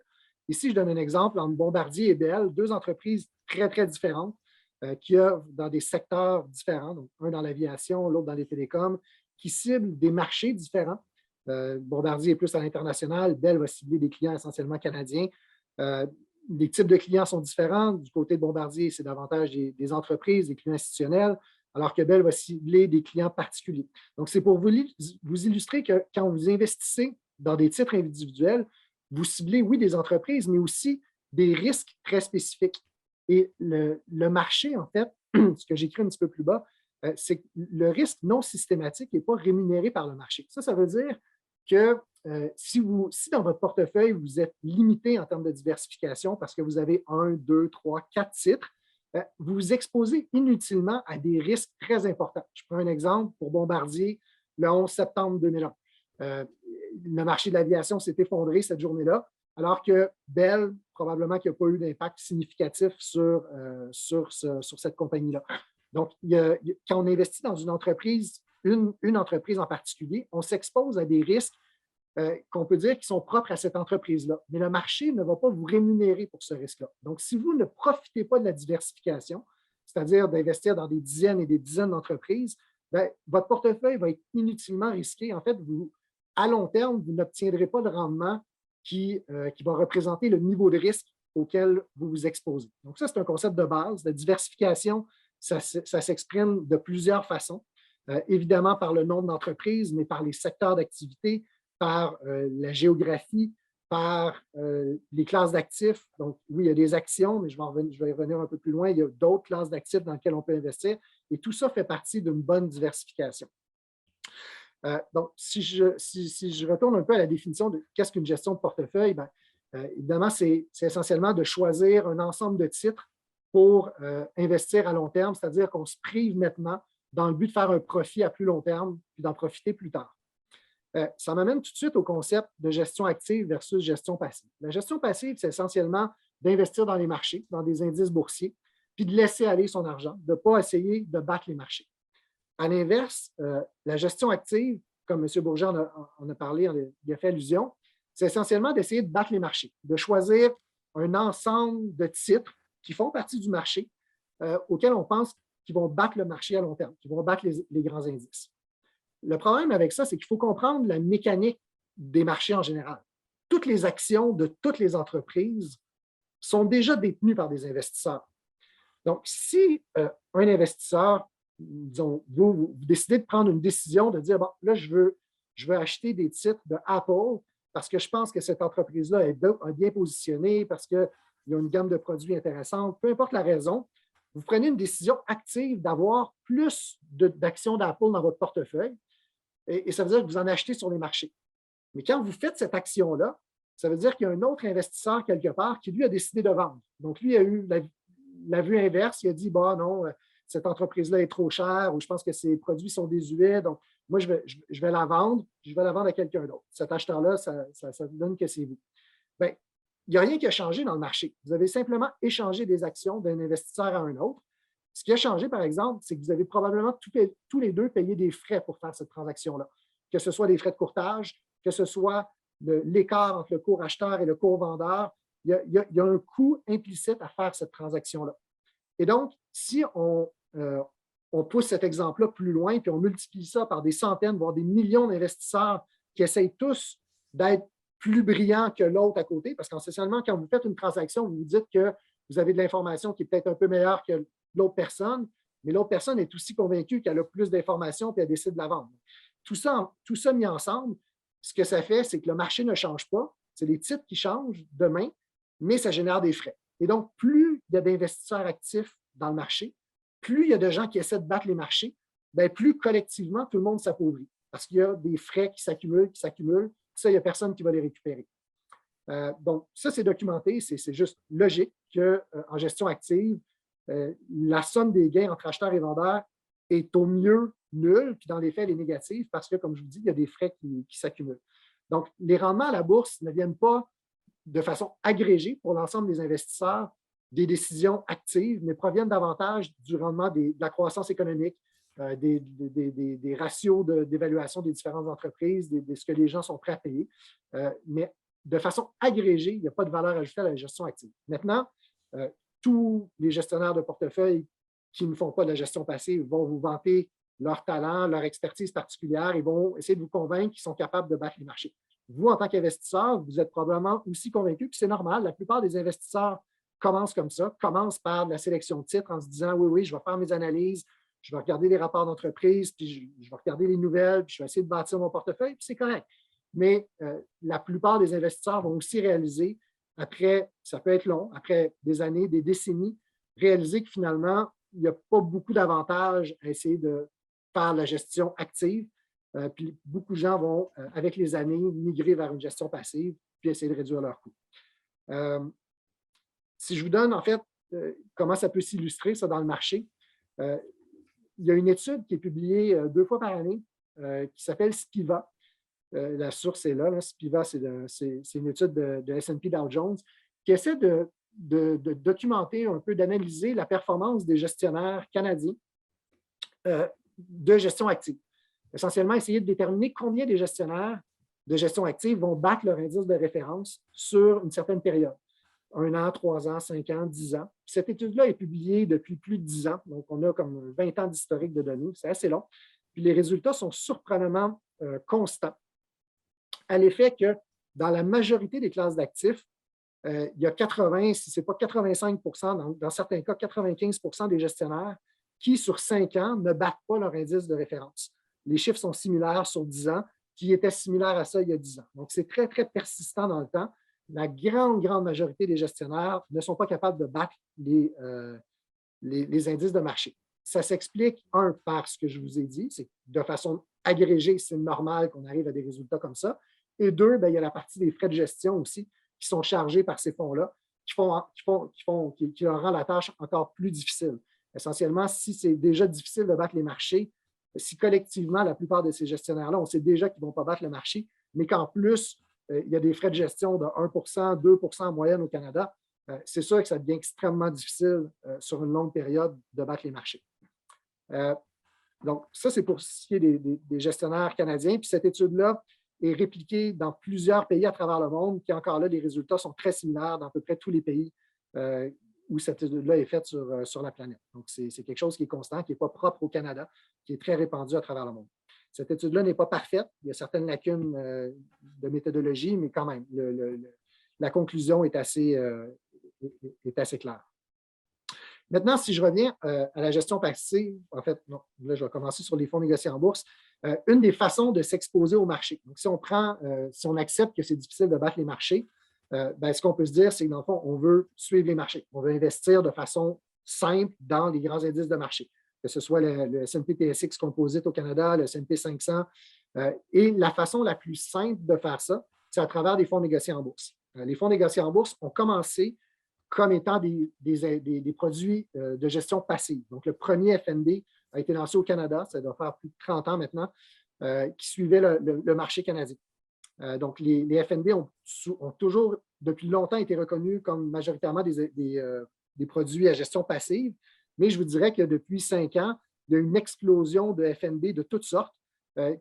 [SPEAKER 2] Ici, je donne un exemple entre Bombardier et Bell, 2 entreprises très, très différentes qui œuvrent dans des secteurs différents, donc un dans l'aviation, l'autre dans les télécoms, qui ciblent des marchés différents. Bombardier est plus à l'international, Bell va cibler des clients essentiellement canadiens. Les types de clients sont différents. Du côté de Bombardier, c'est davantage des entreprises, des clients institutionnels, alors que Bell va cibler des clients particuliers. Donc, c'est pour vous illustrer que quand vous investissez dans des titres individuels, vous ciblez, oui, des entreprises, mais aussi des risques très spécifiques. Et le marché, en fait, ce que j'écris un petit peu plus bas, c'est que le risque non systématique n'est pas rémunéré par le marché. Ça veut dire que si dans votre portefeuille, vous êtes limité en termes de diversification parce que vous avez 1, 2, 3, 4 titres, vous vous exposez inutilement à des risques très importants. Je prends un exemple pour Bombardier, le 11 septembre 2001. Le marché de l'aviation s'est effondré cette journée-là, alors que Bell, probablement qu'il n'y a pas eu d'impact significatif sur cette compagnie-là. Donc, quand on investit dans une entreprise, une entreprise en particulier, on s'expose à des risques qu'on peut dire qui sont propres à cette entreprise-là. Mais le marché ne va pas vous rémunérer pour ce risque-là. Donc, si vous ne profitez pas de la diversification, c'est-à-dire d'investir dans des dizaines et des dizaines d'entreprises, votre portefeuille va être inutilement risqué. En fait, à long terme, vous n'obtiendrez pas de rendement qui va représenter le niveau de risque auquel vous vous exposez. Donc, ça, c'est un concept de base. La diversification, ça s'exprime de plusieurs façons. Évidemment, par le nombre d'entreprises, mais par les secteurs d'activité, par la géographie, par les classes d'actifs. Donc, oui, il y a des actions, mais je vais y revenir un peu plus loin. Il y a d'autres classes d'actifs dans lesquelles on peut investir. Et tout ça fait partie d'une bonne diversification. Donc, si je retourne un peu à la définition de qu'est-ce qu'une gestion de portefeuille, évidemment, c'est essentiellement de choisir un ensemble de titres pour investir à long terme, c'est-à-dire qu'on se prive nettement dans le but de faire un profit à plus long terme puis d'en profiter plus tard. Ça m'amène tout de suite au concept de gestion active versus gestion passive. La gestion passive, c'est essentiellement d'investir dans les marchés, dans des indices boursiers, puis de laisser aller son argent, de ne pas essayer de battre les marchés. À l'inverse, la gestion active, comme M. Bourget en a parlé, il a fait allusion, c'est essentiellement d'essayer de battre les marchés, de choisir un ensemble de titres qui font partie du marché auxquels on pense qu'ils vont battre le marché à long terme, qui vont battre les grands indices. Le problème avec ça, c'est qu'il faut comprendre la mécanique des marchés en général. Toutes les actions de toutes les entreprises sont déjà détenues par des investisseurs. Donc, si un investisseur, disons, vous décidez de prendre une décision de dire, bon, là, je veux acheter des titres de Apple parce que je pense que cette entreprise-là est bien positionnée, parce qu'il y a une gamme de produits intéressante, peu importe la raison, vous prenez une décision active d'avoir plus d'actions d'Apple dans votre portefeuille et ça veut dire que vous en achetez sur les marchés. Mais quand vous faites cette action-là, ça veut dire qu'il y a un autre investisseur quelque part qui, lui, a décidé de vendre. Donc, lui a eu la vue inverse. Il a dit, bah non, cette entreprise-là est trop chère ou je pense que ses produits sont désuets. Donc, moi, je vais la vendre, puis je vais la vendre à quelqu'un d'autre. Cet acheteur-là, ça donne que c'est vous. Bien, il n'y a rien qui a changé dans le marché. Vous avez simplement échangé des actions d'un investisseur à un autre. Ce qui a changé, par exemple, c'est que vous avez probablement tous les deux payé des frais pour faire cette transaction-là, que ce soit des frais de courtage, que ce soit l'écart entre le cours acheteur et le cours vendeur. Il y a un coût implicite à faire cette transaction-là. Et donc, si on on pousse cet exemple-là plus loin, puis on multiplie ça par des centaines, voire des millions d'investisseurs qui essayent tous d'être plus brillants que l'autre à côté, parce qu'essentiellement, quand vous faites une transaction, vous vous dites que vous avez de l'information qui est peut-être un peu meilleure que l'autre personne, mais l'autre personne est aussi convaincue qu'elle a plus d'informations puis elle décide de la vendre. Tout ça mis ensemble, ce que ça fait, c'est que le marché ne change pas. C'est les titres qui changent demain, mais ça génère des frais. Et donc, plus il y a d'investisseurs actifs dans le marché, plus il y a de gens qui essaient de battre les marchés, bien, plus collectivement, tout le monde s'appauvrit. Parce qu'il y a des frais qui s'accumulent. Ça, il n'y a personne qui va les récupérer. Donc, ça, c'est documenté. C'est juste logique qu'en gestion active, la somme des gains entre acheteurs et vendeurs est au mieux nulle, puis dans les faits, elle est négative parce que, comme je vous dis, il y a des frais qui s'accumulent. Donc, les rendements à la bourse ne viennent pas de façon agrégée pour l'ensemble des investisseurs des décisions actives, mais proviennent davantage du rendement de la croissance économique, des ratios d'évaluation des différentes entreprises, de ce que les gens sont prêts à payer. Mais de façon agrégée, il n'y a pas de valeur ajoutée à la gestion active. Maintenant, tous les gestionnaires de portefeuille qui ne font pas de la gestion passive vont vous vanter leur talent, leur expertise particulière et vont essayer de vous convaincre qu'ils sont capables de battre les marchés. Vous, en tant qu'investisseur, vous êtes probablement aussi convaincu, puis c'est normal, la plupart des investisseurs commencent comme ça, commencent par de la sélection de titres en se disant « oui, je vais faire mes analyses, je vais regarder les rapports d'entreprise, puis je vais regarder les nouvelles, puis je vais essayer de bâtir mon portefeuille, puis c'est correct. » Mais la plupart des investisseurs vont aussi réaliser, après, ça peut être long, après des années, des décennies, réaliser que finalement, il n'y a pas beaucoup d'avantages à essayer de faire la gestion active. Puis beaucoup de gens vont, avec les années, migrer vers une gestion passive puis essayer de réduire leurs coûts. Si je vous donne, en fait, comment ça peut s'illustrer, ça, dans le marché, il y a une étude qui est publiée 2 fois par année qui s'appelle SPIVA. La source est là. SPIVA, c'est une étude de S&P Dow Jones qui essaie de documenter un peu, d'analyser la performance des gestionnaires canadiens de gestion active. Essentiellement, essayer de déterminer combien des gestionnaires de gestion active vont battre leur indice de référence sur une certaine période. 1 an, 3 ans, 5 ans, 10 ans. Cette étude-là est publiée depuis plus de 10 ans, donc on a comme 20 ans d'historique de données, c'est assez long. Puis les résultats sont surprenamment constants, à l'effet que dans la majorité des classes d'actifs, il y a 80, si ce n'est pas 85 dans certains cas, 95 des gestionnaires qui, sur 5 ans, ne battent pas leur indice de référence. Les chiffres sont similaires sur 10 ans, qui étaient similaires à ça il y a 10 ans. Donc, c'est très, très persistant dans le temps. La grande majorité des gestionnaires ne sont pas capables de battre les indices de marché. Ça s'explique, par ce que je vous ai dit, c'est que de façon agrégée, c'est normal qu'on arrive à des résultats comme ça. Et 2, il y a la partie des frais de gestion aussi qui sont chargés par ces fonds-là, qui leur rend la tâche encore plus difficile. Essentiellement, si c'est déjà difficile de battre les marchés, si collectivement, la plupart de ces gestionnaires-là, on sait déjà qu'ils ne vont pas battre le marché, mais qu'en plus, il y a des frais de gestion de 1 2 en moyenne au Canada, c'est sûr que ça devient extrêmement difficile sur une longue période de battre les marchés. Donc, ça, c'est pour ce qui est des gestionnaires canadiens. Puis cette étude-là est répliquée dans plusieurs pays à travers le monde, qui encore là, les résultats sont très similaires dans à peu près tous les pays où cette étude-là est faite sur la planète. Donc, c'est quelque chose qui est constant, qui n'est pas propre au Canada, qui est très répandu à travers le monde. Cette étude-là n'est pas parfaite. Il y a certaines lacunes de méthodologie, mais quand même, la conclusion est assez claire. Maintenant, si je reviens à la gestion passive, en fait, non, là, je vais commencer sur les fonds négociés en bourse. Une des façons de s'exposer au marché. Donc, si on accepte que c'est difficile de battre les marchés, ce qu'on peut se dire, c'est que dans le fond, on veut suivre les marchés. On veut investir de façon simple dans les grands indices de marché, que ce soit le S&P TSX Composite au Canada, le S&P 500. Et la façon la plus simple de faire ça, c'est à travers des fonds négociés en bourse. Les fonds négociés en bourse ont commencé comme étant des produits de gestion passive. Donc, le premier FNB a été lancé au Canada, ça doit faire plus de 30 ans maintenant, qui suivait le marché canadien. Donc, les FNB ont toujours, depuis longtemps, été reconnus comme majoritairement des produits à gestion passive, mais je vous dirais que depuis 5 ans, il y a une explosion de FNB de toutes sortes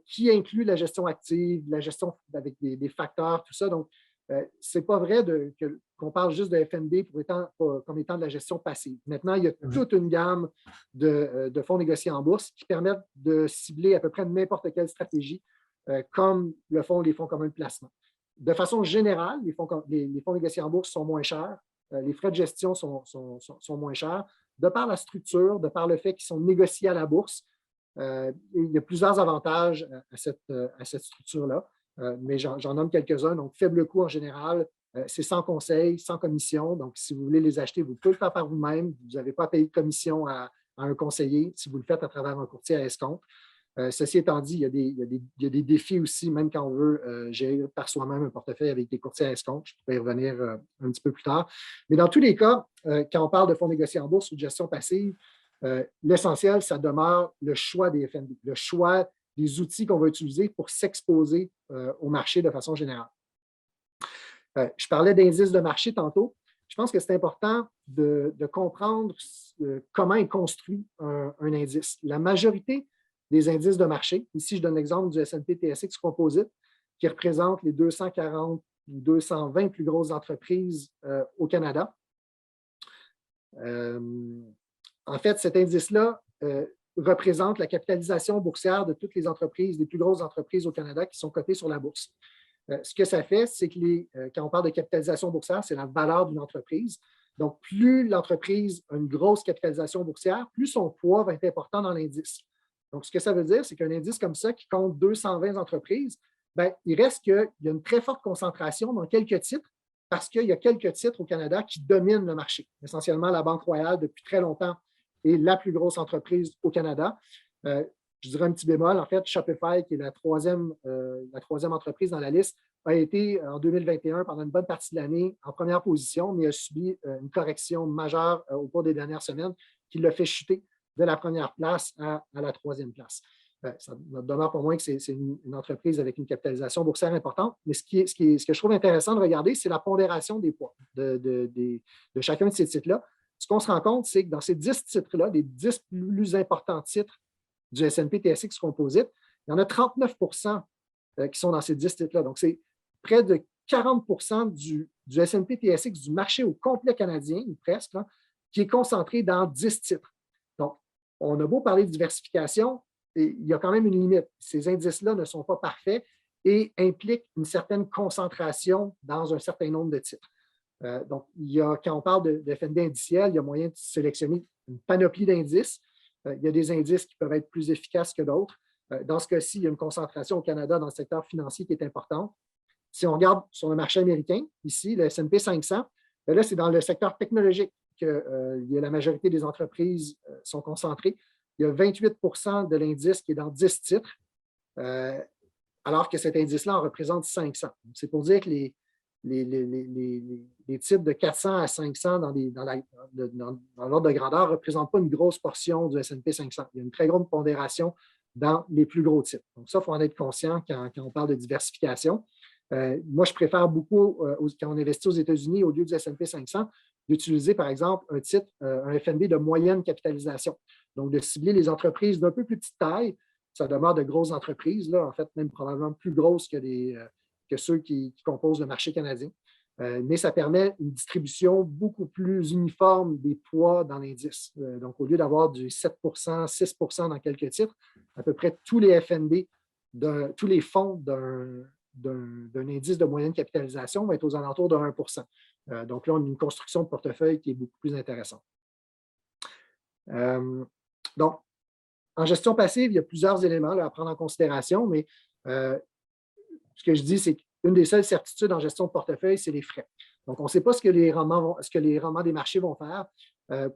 [SPEAKER 2] qui inclut la gestion active, la gestion avec des facteurs, tout ça. Donc, Ce n'est pas vrai qu'on parle juste de FNB comme étant de la gestion passive. Maintenant, il y a toute une gamme de fonds négociés en bourse qui permettent de cibler à peu près n'importe quelle stratégie, comme les fonds communs de placement. De façon générale, les fonds négociés en bourse sont moins chers, les frais de gestion sont moins chers, de par la structure, de par le fait qu'ils sont négociés à la bourse. Il y a plusieurs avantages à cette structure-là. Mais j'en nomme quelques-uns. Donc, faible coût en général, c'est sans conseil, sans commission. Donc, si vous voulez les acheter, vous pouvez le faire par vous-même. Vous n'avez pas à payer de commission à un conseiller si vous le faites à travers un courtier à escompte. Ceci étant dit, il y a des défis aussi, même quand on veut gérer par soi-même un portefeuille avec des courtiers à escompte. Je pourrais y revenir un petit peu plus tard. Mais dans tous les cas, quand on parle de fonds négociés en bourse ou de gestion passive, l'essentiel, ça demeure le choix des FNB, le choix des outils qu'on va utiliser pour s'exposer au marché de façon générale. Je parlais d'indices de marché tantôt. Je pense que c'est important de comprendre comment est construit un indice. La majorité des indices de marché, ici je donne l'exemple du S&P TSX Composite, qui représente les 240 ou 220 plus grosses entreprises au Canada. En fait, cet indice-là représente la capitalisation boursière de toutes les entreprises, les plus grosses entreprises au Canada qui sont cotées sur la bourse. Ce que ça fait, c'est que quand on parle de capitalisation boursière, c'est la valeur d'une entreprise. Donc, plus l'entreprise a une grosse capitalisation boursière, plus son poids va être important dans l'indice. Donc, ce que ça veut dire, c'est qu'un indice comme ça qui compte 220 entreprises, bien, il reste qu'il y a une très forte concentration dans quelques titres parce qu'il y a quelques titres au Canada qui dominent le marché. Essentiellement, la Banque Royale, depuis très longtemps, est la plus grosse entreprise au Canada. Je dirais un petit bémol, en fait, Shopify, qui est la troisième entreprise dans la liste, a été en 2021, pendant une bonne partie de l'année, en première position, mais a subi une correction majeure au cours des dernières semaines qui l'a fait chuter de la première place à la troisième place. Ça demeure pour moi que c'est une entreprise avec une capitalisation boursière importante, mais ce que je trouve intéressant de regarder, c'est la pondération des poids de chacun de ces titres-là. Ce qu'on se rend compte, c'est que dans ces 10 titres-là, les 10 plus importants titres du S&P TSX Composite, il y en a 39 qui sont dans ces 10 titres-là. Donc, c'est près de 40 du S&P TSX, du marché au complet canadien, ou presque, là, qui est concentré dans 10 titres. Donc, on a beau parler de diversification, il y a quand même une limite. Ces indices-là ne sont pas parfaits et impliquent une certaine concentration dans un certain nombre de titres. Donc, quand on parle de FNB indiciel, il y a moyen de sélectionner une panoplie d'indices. Il y a des indices qui peuvent être plus efficaces que d'autres. Dans ce cas-ci, il y a une concentration au Canada dans le secteur financier qui est importante. Si on regarde sur le marché américain, ici, le S&P 500, là, c'est dans le secteur technologique que la majorité des entreprises sont concentrées. Il y a 28 de l'indice qui est dans 10 titres, alors que cet indice-là en représente 500. C'est pour dire que les titres de 400 à 500 dans l'ordre de grandeur ne représentent pas une grosse portion du S&P 500. Il y a une très grande pondération dans les plus gros titres. Donc ça, il faut en être conscient quand on parle de diversification. Moi, je préfère beaucoup, quand on investit aux États-Unis, au lieu du S&P 500, d'utiliser, par exemple, un FNB de moyenne capitalisation. Donc, de cibler les entreprises d'un peu plus petite taille. Ça demeure de grosses entreprises, là, en fait, même probablement plus grosses que ceux qui composent le marché canadien. Mais ça permet une distribution beaucoup plus uniforme des poids dans l'indice. Donc, au lieu d'avoir du 7 6 dans quelques titres, à peu près tous les FNB, tous les fonds d'un indice de moyenne capitalisation vont être aux alentours de 1 Donc là, on a une construction de portefeuille qui est beaucoup plus intéressante. Donc, en gestion passive, il y a plusieurs éléments là, à prendre en considération, mais ce que je dis, c'est qu'une des seules certitudes en gestion de portefeuille, c'est les frais. Donc, on ne sait pas ce que les rendements des marchés vont faire.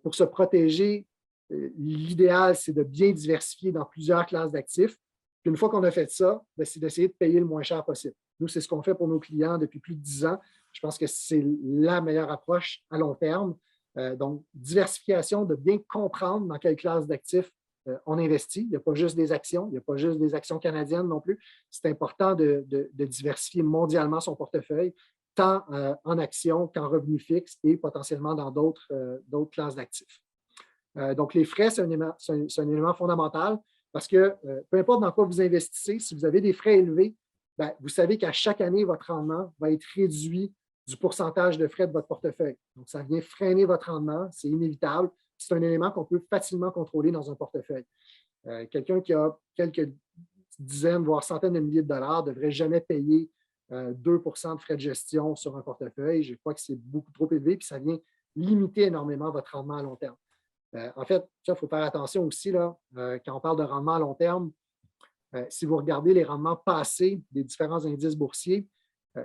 [SPEAKER 2] Pour se protéger, l'idéal, c'est de bien diversifier dans plusieurs classes d'actifs. Puis une fois qu'on a fait ça, c'est d'essayer de payer le moins cher possible. Nous, c'est ce qu'on fait pour nos clients depuis plus de 10 ans. Je pense que c'est la meilleure approche à long terme. Donc, diversification, de bien comprendre dans quelle classe d'actifs on investit. Il n'y a pas juste des actions, il n'y a pas juste des actions canadiennes non plus. C'est important de diversifier mondialement son portefeuille, tant en actions qu'en revenus fixes et potentiellement dans d'autres classes d'actifs. Donc, les frais, c'est un élément fondamental parce que peu importe dans quoi vous investissez, si vous avez des frais élevés, bien, vous savez qu'à chaque année, votre rendement va être réduit du pourcentage de frais de votre portefeuille. Donc, ça vient freiner votre rendement, c'est inévitable. C'est un élément qu'on peut facilement contrôler dans un portefeuille. Quelqu'un qui a quelques dizaines, voire centaines de milliers de dollars ne devrait jamais payer 2 de frais de gestion sur un portefeuille. Je crois que c'est beaucoup trop élevé, puis ça vient limiter énormément votre rendement à long terme. En fait, il faut faire attention aussi, là, quand on parle de rendement à long terme, si vous regardez les rendements passés des différents indices boursiers,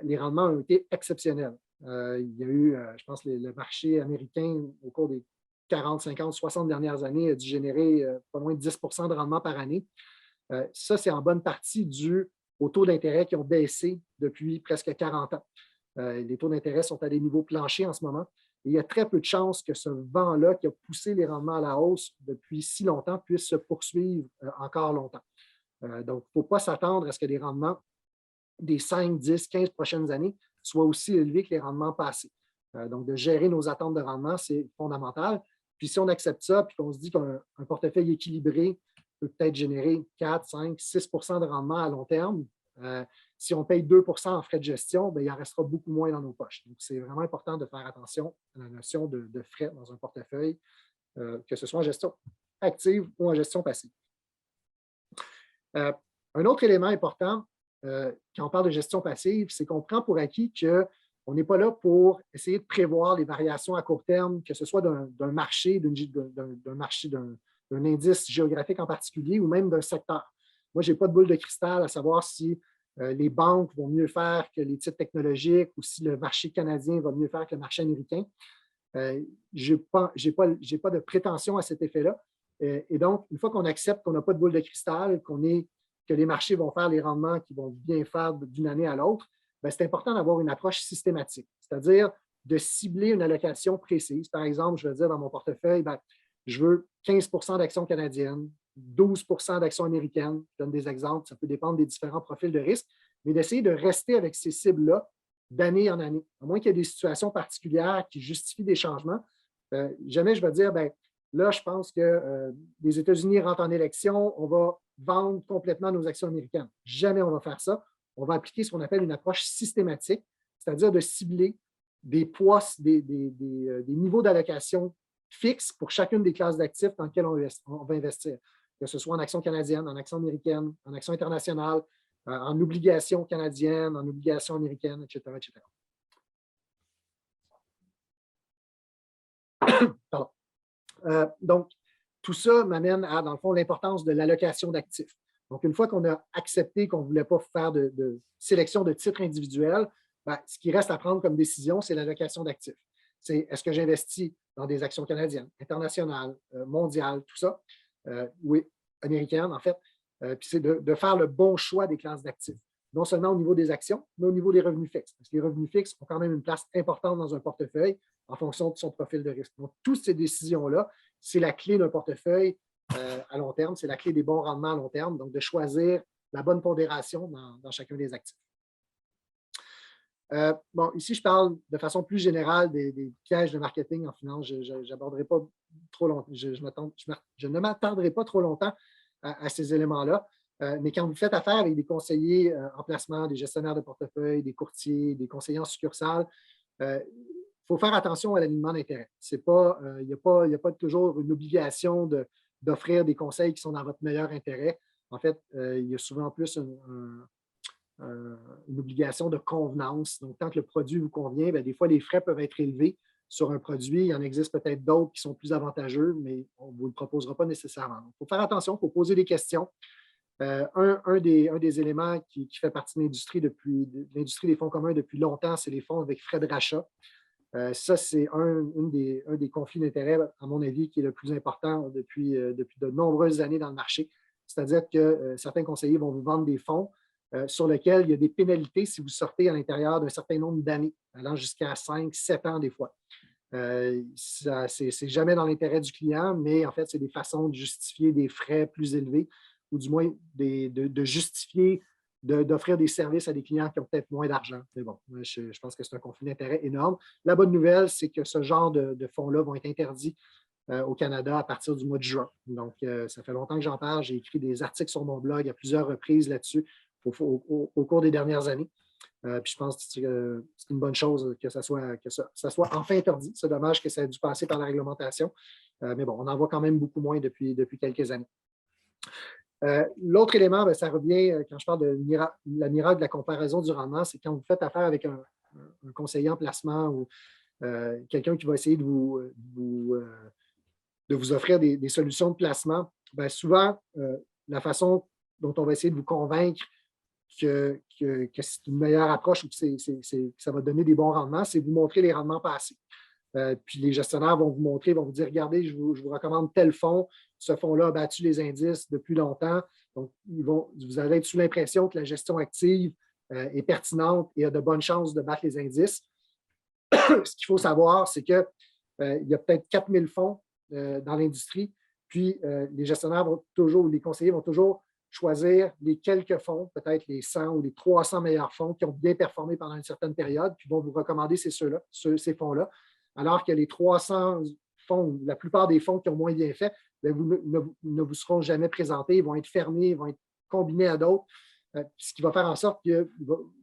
[SPEAKER 2] les rendements ont été exceptionnels. Il y a eu, je pense, le marché américain au cours des 40, 50, 60 dernières années a dû générer pas loin de 10 de rendement par année. Ça, c'est en bonne partie dû aux taux d'intérêt qui ont baissé depuis presque 40 ans. Les taux d'intérêt sont à des niveaux planchers en ce moment. Et il y a très peu de chances que ce vent-là qui a poussé les rendements à la hausse depuis si longtemps puisse se poursuivre encore longtemps. Donc, il ne faut pas s'attendre à ce que les rendements des 5, 10, 15 prochaines années soient aussi élevés que les rendements passés. Donc, de gérer nos attentes de rendement, c'est fondamental. Puis si on accepte ça, puis qu'on se dit qu'un portefeuille équilibré peut peut-être générer 4, 5, 6 de rendement à long terme, si on paye 2 en frais de gestion, bien, il en restera beaucoup moins dans nos poches. Donc, c'est vraiment important de faire attention à la notion de frais dans un portefeuille, que ce soit en gestion active ou en gestion passive. Un autre élément important, quand on parle de gestion passive, c'est qu'on prend pour acquis qu'on n'est pas là pour essayer de prévoir les variations à court terme, que ce soit d'un marché, d'un indice géographique en particulier ou même d'un secteur. Moi, je n'ai pas de boule de cristal à savoir si les banques vont mieux faire que les titres technologiques ou si le marché canadien va mieux faire que le marché américain. Je n'ai pas de prétention à cet effet-là. Et donc, une fois qu'on accepte qu'on n'a pas de boule de cristal, que les marchés vont faire les rendements qui vont bien faire d'une année à l'autre, c'est important d'avoir une approche systématique, c'est-à-dire de cibler une allocation précise. Par exemple, je vais dire dans mon portefeuille, je veux 15 d'actions canadiennes, 12 d'actions américaines. Je donne des exemples, ça peut dépendre des différents profils de risque, mais d'essayer de rester avec ces cibles-là d'année en année. À moins qu'il y ait des situations particulières qui justifient des changements, jamais je vais dire, là, je pense que les États-Unis rentrent en élection, on va vendre complètement nos actions américaines. Jamais on va faire ça. On va appliquer ce qu'on appelle une approche systématique, c'est-à-dire de cibler des poids, des niveaux d'allocation fixes pour chacune des classes d'actifs dans lesquelles on va investir, que ce soit en actions canadiennes, en actions américaines, en actions internationales, en obligations canadiennes, en obligations américaines, etc. Pardon. Donc, tout ça m'amène à, dans le fond, l'importance de l'allocation d'actifs. Donc, une fois qu'on a accepté qu'on ne voulait pas faire de sélection de titres individuels, ce qui reste à prendre comme décision, c'est l'allocation d'actifs. C'est est-ce que j'investis dans des actions canadiennes, internationales, mondiales, tout ça, oui, américaines en fait, puis c'est de faire le bon choix des classes d'actifs, non seulement au niveau des actions, mais au niveau des revenus fixes. Parce que les revenus fixes ont quand même une place importante dans un portefeuille en fonction de son profil de risque. Donc, toutes ces décisions-là, c'est la clé d'un portefeuille à long terme, c'est la clé des bons rendements à long terme, donc de choisir la bonne pondération dans chacun des actifs. Bon, ici, je parle de façon plus générale des pièges de marketing en finance. Je n'aborderai pas trop longtemps, je ne m'attarderai pas trop longtemps à ces éléments-là. Mais quand vous faites affaire avec des conseillers en placement, des gestionnaires de portefeuille, des courtiers, des conseillers en succursale, il faut faire attention à l'alignement d'intérêt. Il n'y a pas toujours une obligation d'offrir des conseils qui sont dans votre meilleur intérêt. En fait, il y a souvent plus une obligation de convenance. Donc, tant que le produit vous convient, des fois, les frais peuvent être élevés sur un produit. Il y en existe peut-être d'autres qui sont plus avantageux, mais on ne vous le proposera pas nécessairement. Il faut faire attention, il faut poser des questions. Un des éléments qui fait partie de l'industrie des fonds communs depuis longtemps, c'est les fonds avec frais de rachat. Ça, c'est un des conflits d'intérêts, à mon avis, qui est le plus important depuis de nombreuses années dans le marché. C'est-à-dire que certains conseillers vont vous vendre des fonds sur lesquels il y a des pénalités si vous sortez à l'intérieur d'un certain nombre d'années, allant jusqu'à 5, 7 ans des fois. C'est jamais dans l'intérêt du client, mais en fait, c'est des façons de justifier des frais plus élevés ou du moins de justifier d'offrir des services à des clients qui ont peut-être moins d'argent. Mais bon, je pense que c'est un conflit d'intérêt énorme. La bonne nouvelle, c'est que ce genre de fonds-là vont être interdits au Canada à partir du mois de juin. Donc, ça fait longtemps que j'en parle. J'ai écrit des articles sur mon blog à plusieurs reprises là-dessus. Il au cours des dernières années. Puis je pense que c'est une bonne chose que ça soit enfin interdit. C'est dommage que ça ait dû passer par la réglementation. Mais bon, on en voit quand même beaucoup moins depuis quelques années. L'autre élément, ça revient quand je parle de la miracle de la comparaison du rendement, c'est quand vous faites affaire avec un conseiller en placement ou quelqu'un qui va essayer de vous offrir des solutions de placement. Souvent, la façon dont on va essayer de vous convaincre que c'est une meilleure approche ou que ça va donner des bons rendements, c'est vous montrer les rendements passés. Puis les gestionnaires vont vous dire, regardez, je vous recommande tel fonds. Ce fonds-là a battu les indices depuis longtemps. Donc, vous allez être sous l'impression que la gestion active est pertinente et a de bonnes chances de battre les indices. Ce qu'il faut savoir, c'est qu'il y a peut-être 4000 fonds dans l'industrie, puis les gestionnaires les conseillers vont toujours choisir les quelques fonds, peut-être les 100 ou les 300 meilleurs fonds qui ont bien performé pendant une certaine période, puis vont vous recommander ces fonds-là, alors que les 300 fonds, la plupart des fonds qui ont moins bien fait, ne vous seront jamais présentés, ils vont être fermés, ils vont être combinés à d'autres, ce qui va faire en sorte qu'il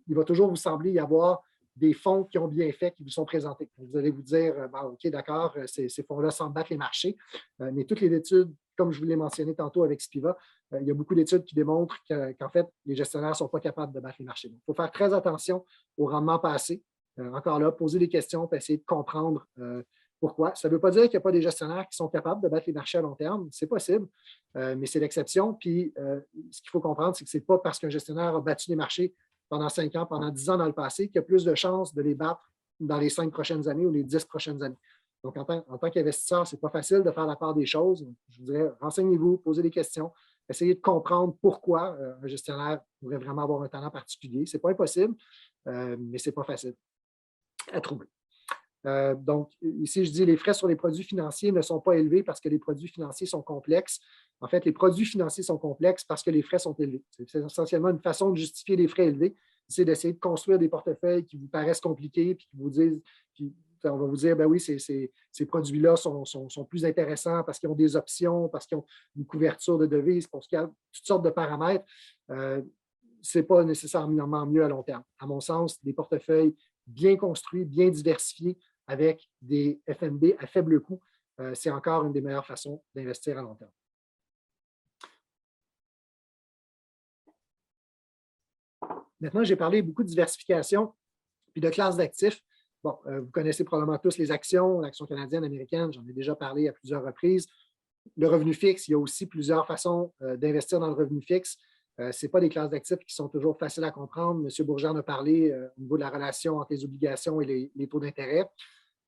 [SPEAKER 2] va toujours vous sembler y avoir des fonds qui ont bien fait, qui vous sont présentés. Vous allez vous dire, OK, d'accord, ces fonds-là semblent battre les marchés, mais toutes les études, comme je vous l'ai mentionné tantôt avec Spiva, il y a beaucoup d'études qui démontrent qu'en fait, les gestionnaires ne sont pas capables de battre les marchés. Donc, il faut faire très attention au rendement passé. Encore là, poser des questions pour essayer de comprendre pourquoi. Ça ne veut pas dire qu'il n'y a pas des gestionnaires qui sont capables de battre les marchés à long terme. C'est possible, mais c'est l'exception. Puis, ce qu'il faut comprendre, c'est que ce n'est pas parce qu'un gestionnaire a battu les marchés pendant 5 ans, pendant 10 ans dans le passé, qu'il y a plus de chances de les battre dans les 5 prochaines années ou les 10 prochaines années. Donc, en tant qu'investisseur, ce n'est pas facile de faire la part des choses. Je vous dirais, renseignez-vous, posez des questions, essayez de comprendre pourquoi un gestionnaire pourrait vraiment avoir un talent particulier. Ce n'est pas impossible, mais ce n'est pas facile à trouver. Donc, ici, je dis les frais sur les produits financiers ne sont pas élevés parce que les produits financiers sont complexes. En fait, les produits financiers sont complexes parce que les frais sont élevés. C'est essentiellement une façon de justifier les frais élevés, c'est d'essayer de construire des portefeuilles qui vous paraissent compliqués, puis qui vous disent, on va vous dire, ben oui, ces produits-là sont plus intéressants parce qu'ils ont des options, parce qu'ils ont une couverture de devises, parce qu'il y a toutes sortes de paramètres. Ce n'est pas nécessairement mieux à long terme. À mon sens, des portefeuilles bien construits, bien diversifiés, avec des FNB à faible coût, c'est encore une des meilleures façons d'investir à long terme. Maintenant, j'ai parlé beaucoup de diversification puis de classes d'actifs. Bon, vous connaissez probablement tous les actions, l'action canadienne, américaine, j'en ai déjà parlé à plusieurs reprises. Le revenu fixe, il y a aussi plusieurs façons d'investir dans le revenu fixe. Ce n'est pas des classes d'actifs qui sont toujours faciles à comprendre. M. Bourget en a parlé au niveau de la relation entre les obligations et les taux d'intérêt.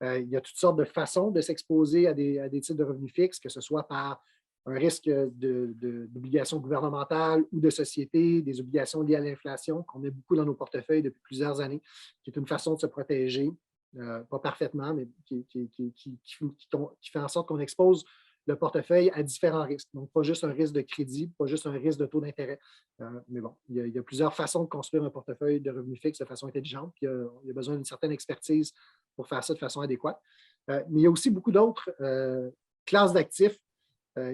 [SPEAKER 2] Il y a toutes sortes de façons de s'exposer à des titres de revenus fixes, que ce soit par un risque d'obligations gouvernementales ou de société, des obligations liées à l'inflation, qu'on met beaucoup dans nos portefeuilles depuis plusieurs années, qui est une façon de se protéger, pas parfaitement, mais qui fait en sorte qu'on expose le portefeuille à différents risques. Donc, pas juste un risque de crédit, pas juste un risque de taux d'intérêt. Mais bon, il y a plusieurs façons de construire un portefeuille de revenus fixes de façon intelligente. Puis, il y a besoin d'une certaine expertise pour faire ça de façon adéquate. Mais il y a aussi beaucoup d'autres classes d'actifs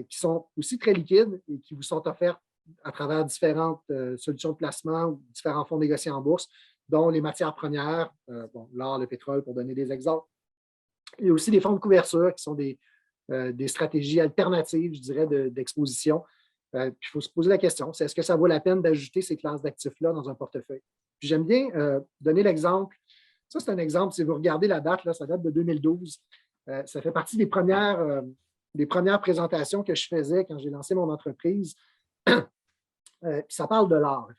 [SPEAKER 2] qui sont aussi très liquides et qui vous sont offertes à travers différentes solutions de placement ou différents fonds négociés en bourse, dont les matières premières, l'or, le pétrole, pour donner des exemples. Il y a aussi des fonds de couverture qui sont des stratégies alternatives, je dirais, d'exposition. Puis il faut se poser la question, c'est est-ce que ça vaut la peine d'ajouter ces classes d'actifs-là dans un portefeuille? Puis j'aime bien donner l'exemple. Ça, c'est un exemple. Si vous regardez la date, là, ça date de 2012. Ça fait partie des premières présentations que je faisais quand j'ai lancé mon entreprise. Puis ça parle de l'or.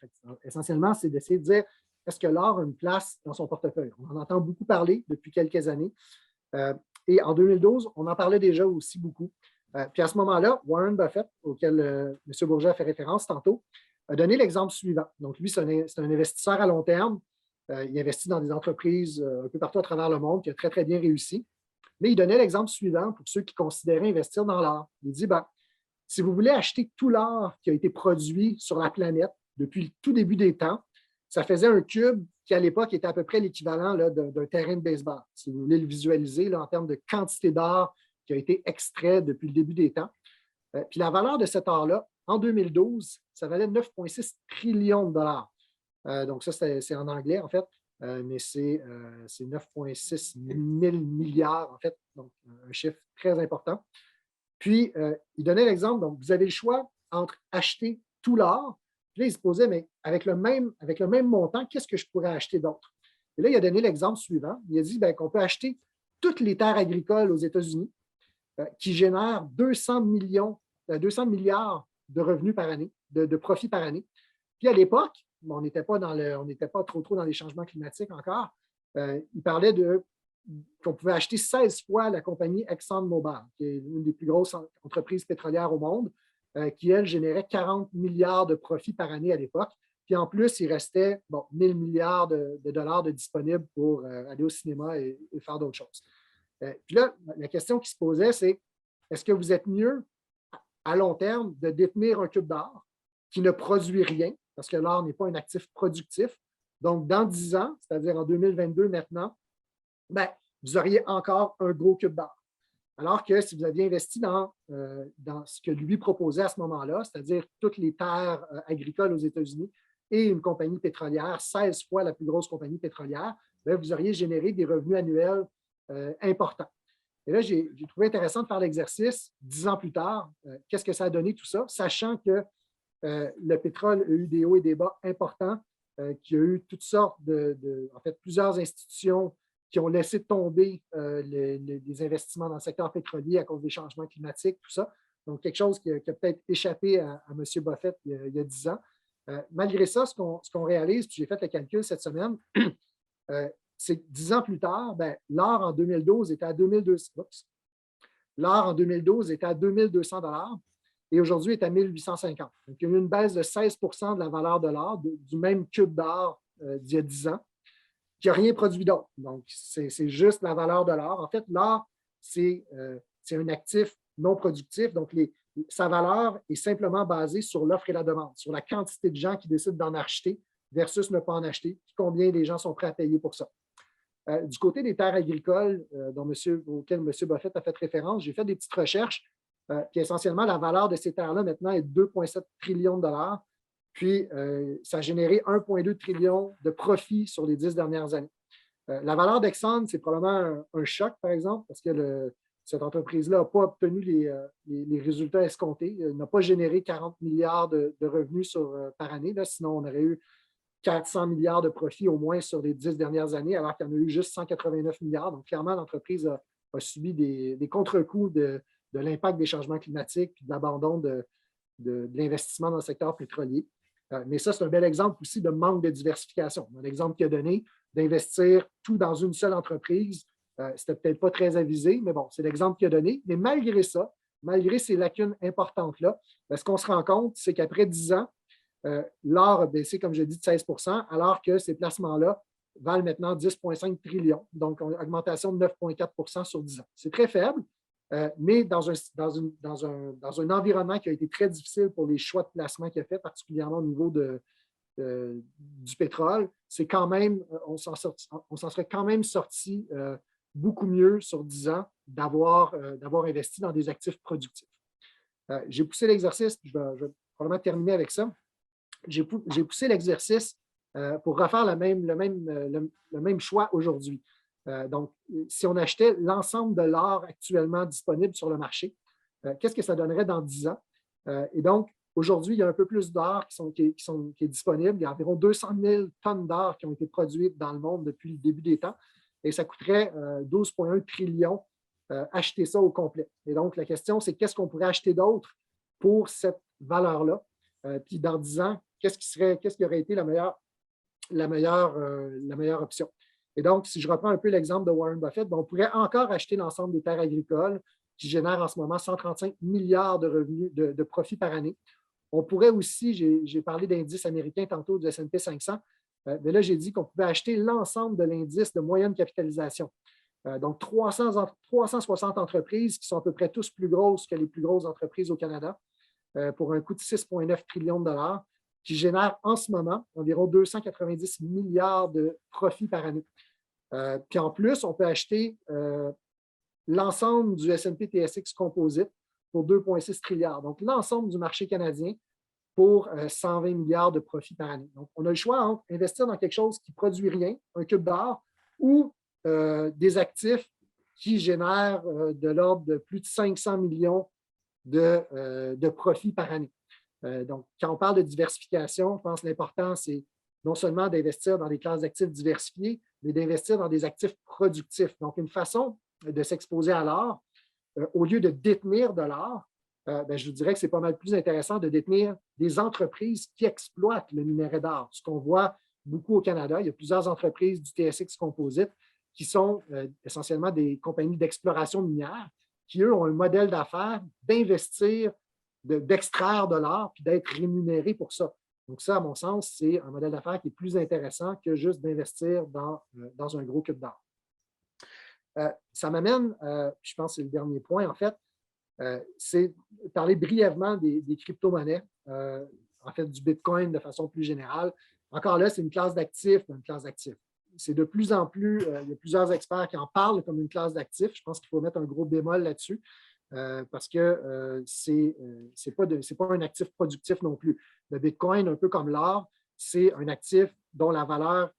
[SPEAKER 2] Essentiellement, c'est d'essayer de dire, est-ce que l'or a une place dans son portefeuille? On en entend beaucoup parler depuis quelques années. Et en 2012, on en parlait déjà aussi beaucoup. Puis à ce moment-là, Warren Buffett, auquel M. Bourget a fait référence tantôt, a donné l'exemple suivant. Donc, lui, c'est un investisseur à long terme. Il investit dans des entreprises un peu partout à travers le monde qui a très, très bien réussi. Mais il donnait l'exemple suivant pour ceux qui considéraient investir dans l'or. Il dit, si vous voulez acheter tout l'or qui a été produit sur la planète depuis le tout début des temps, ça faisait un cube qui, à l'époque, était à peu près l'équivalent d'un terrain de baseball. Si vous voulez le visualiser là, en termes de quantité d'or qui a été extrait depuis le début des temps. Puis la valeur de cet or-là en 2012, ça valait 9,6 trillions de dollars. Donc, ça, c'est en anglais, en fait, mais c'est 9,6 000 milliards, en fait, donc un chiffre très important. Puis, il donnait l'exemple, donc, vous avez le choix entre acheter tout l'or, puis là, il se posait, mais avec le même montant, qu'est-ce que je pourrais acheter d'autre? Et là, il a donné l'exemple suivant. Il a dit qu'on peut acheter toutes les terres agricoles aux États-Unis qui génèrent 200 milliards de revenus par année, de profits par année. Puis à l'époque, on n'était pas trop dans les changements climatiques encore, il parlait qu'on pouvait acheter 16 fois la compagnie ExxonMobil, qui est l'une des plus grosses entreprises pétrolières au monde, qui, elle, générait 40 milliards de profits par année à l'époque. Puis en plus, il restait 1 000 milliards de dollars de disponibles pour aller au cinéma et faire d'autres choses. Puis là, la question qui se posait, c'est est-ce que vous êtes mieux à long terme de détenir un cube d'or qui ne produit rien, parce que l'or n'est pas un actif productif. Donc, dans 10 ans, c'est-à-dire en 2022 maintenant, vous auriez encore un gros cube d'or. Alors que si vous aviez investi dans ce que lui proposait à ce moment-là, c'est-à-dire toutes les terres agricoles aux États-Unis et une compagnie pétrolière, 16 fois la plus grosse compagnie pétrolière, vous auriez généré des revenus annuels importants. Et là, j'ai trouvé intéressant de faire l'exercice 10 ans plus tard. Qu'est-ce que ça a donné tout ça, sachant que le pétrole a eu des hauts et des bas importants, qu'il y a eu toutes sortes en fait, plusieurs institutions qui ont laissé tomber les investissements dans le secteur pétrolier à cause des changements climatiques, tout ça. Donc, quelque chose qui a peut-être échappé à M. Buffett il y a 10 ans. Malgré ça, ce qu'on réalise, puis j'ai fait le calcul cette semaine, c'est que 10 ans plus tard, l'or en 2012 était à 2200 $ et aujourd'hui est à 1850. Donc, il y a eu une baisse de 16 % de la valeur de l'or, du même cube d'or d'il y a 10 ans, qui n'a rien produit d'autre. Donc, c'est juste la valeur de l'or. En fait, l'or, c'est un actif non productif. Donc, sa valeur est simplement basée sur l'offre et la demande, sur la quantité de gens qui décident d'en acheter versus ne pas en acheter, puis combien les gens sont prêts à payer pour ça. Du côté des terres agricoles auxquelles M. Buffett a fait référence, j'ai fait des petites recherches. Puis essentiellement, la valeur de ces terres-là maintenant est 2,7 trillions de dollars. Puis, ça a généré 1,2 trillion de profits sur les 10 dernières années. La valeur d'Exxon, c'est probablement un choc, par exemple, parce que cette entreprise-là n'a pas obtenu les résultats escomptés. Elle n'a pas généré 40 milliards de revenus par année. Là, sinon, on aurait eu 400 milliards de profits au moins sur les 10 dernières années, alors qu'il y en a eu juste 189 milliards. Donc, clairement, l'entreprise a subi des contre-coups de l'impact des changements climatiques et de l'abandon de l'investissement dans le secteur pétrolier. Mais ça, c'est un bel exemple aussi de manque de diversification. L'exemple qu'il a donné, d'investir tout dans une seule entreprise, c'était peut-être pas très avisé, mais bon, c'est l'exemple qu'il a donné. Mais malgré ça, malgré ces lacunes importantes-là, ce qu'on se rend compte, c'est qu'après 10 ans, l'or a baissé, comme je dis, de 16 % alors que ces placements-là valent maintenant 10,5 trillions, donc une augmentation de 9,4 % sur 10 ans. C'est très faible, mais dans un environnement qui a été très difficile pour les choix de placement qu'il a fait, particulièrement au niveau du pétrole, c'est quand même, on s'en serait quand même sorti beaucoup mieux sur 10 ans d'avoir investi dans des actifs productifs. J'ai poussé l'exercice, je vais probablement terminer avec ça. J'ai poussé l'exercice pour refaire le même choix aujourd'hui. Donc, si on achetait l'ensemble de l'or actuellement disponible sur le marché, qu'est-ce que ça donnerait dans 10 ans? Et donc, aujourd'hui, il y a un peu plus d'or qui est disponible. Il y a environ 200 000 tonnes d'or qui ont été produites dans le monde depuis le début des temps. Et ça coûterait 12,1 trillions acheter ça au complet. Et donc, la question, c'est qu'est-ce qu'on pourrait acheter d'autre pour cette valeur-là? Puis dans 10 ans, qu'est-ce qui aurait été la meilleure option? Et donc, si je reprends un peu l'exemple de Warren Buffett, on pourrait encore acheter l'ensemble des terres agricoles qui génèrent en ce moment 135 milliards de revenus de profits par année. On pourrait aussi, j'ai parlé d'indice américain tantôt du S&P 500, mais là, j'ai dit qu'on pouvait acheter l'ensemble de l'indice de moyenne capitalisation. Donc, 360 entreprises qui sont à peu près tous plus grosses que les plus grosses entreprises au Canada pour un coût de 6,9 trillions de dollars qui génèrent en ce moment environ 290 milliards de profits par année. Puis en plus, on peut acheter l'ensemble du S&P TSX Composite pour 2,6 trilliards. Donc, l'ensemble du marché canadien pour 120 milliards de profits par année. Donc, on a le choix entre investir dans quelque chose qui ne produit rien, un cube d'or, ou des actifs qui génèrent de l'ordre de plus de 500 millions de profits par année. Donc, quand on parle de diversification, je pense que l'important, c'est non seulement d'investir dans des classes d'actifs diversifiées, mais d'investir dans des actifs productifs. Donc, une façon de s'exposer à l'or, au lieu de détenir de l'or, je vous dirais que c'est pas mal plus intéressant de détenir des entreprises qui exploitent le minerai d'or. Ce qu'on voit beaucoup au Canada, il y a plusieurs entreprises du TSX Composite qui sont essentiellement des compagnies d'exploration minière qui, eux, ont un modèle d'affaires d'investir, d'extraire de l'or puis d'être rémunérés pour ça. Donc ça, à mon sens, c'est un modèle d'affaires qui est plus intéressant que juste d'investir dans un gros cube d'or. Ça m'amène, je pense que c'est le dernier point, en fait, c'est parler brièvement des crypto-monnaies, en fait, du Bitcoin de façon plus générale. Encore là, c'est une classe d'actifs, C'est de plus en plus, il y a plusieurs experts qui en parlent comme une classe d'actifs. Je pense qu'il faut mettre un gros bémol là-dessus parce que c'est pas un actif productif non plus. Le Bitcoin, un peu comme l'or, c'est un actif dont la valeur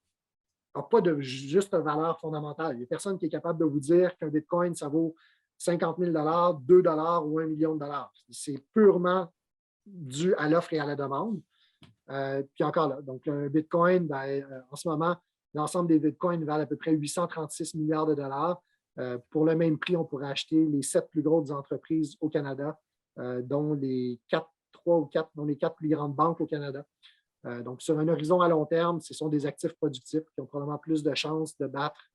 [SPEAKER 2] n'a pas de juste valeur fondamentale. Il n'y a personne qui est capable de vous dire qu'un Bitcoin, ça vaut 50 000 $, 2 $ ou 1 million de dollars. C'est purement dû à l'offre et à la demande. Puis encore là, donc un Bitcoin, en ce moment, l'ensemble des Bitcoins valent à peu près 836 milliards de dollars. Pour le même prix, on pourrait acheter les 7 plus grosses entreprises au Canada, dont les 4 plus grandes banques au Canada. Donc, sur un horizon à long terme, ce sont des actifs productifs qui ont probablement plus de chances de battre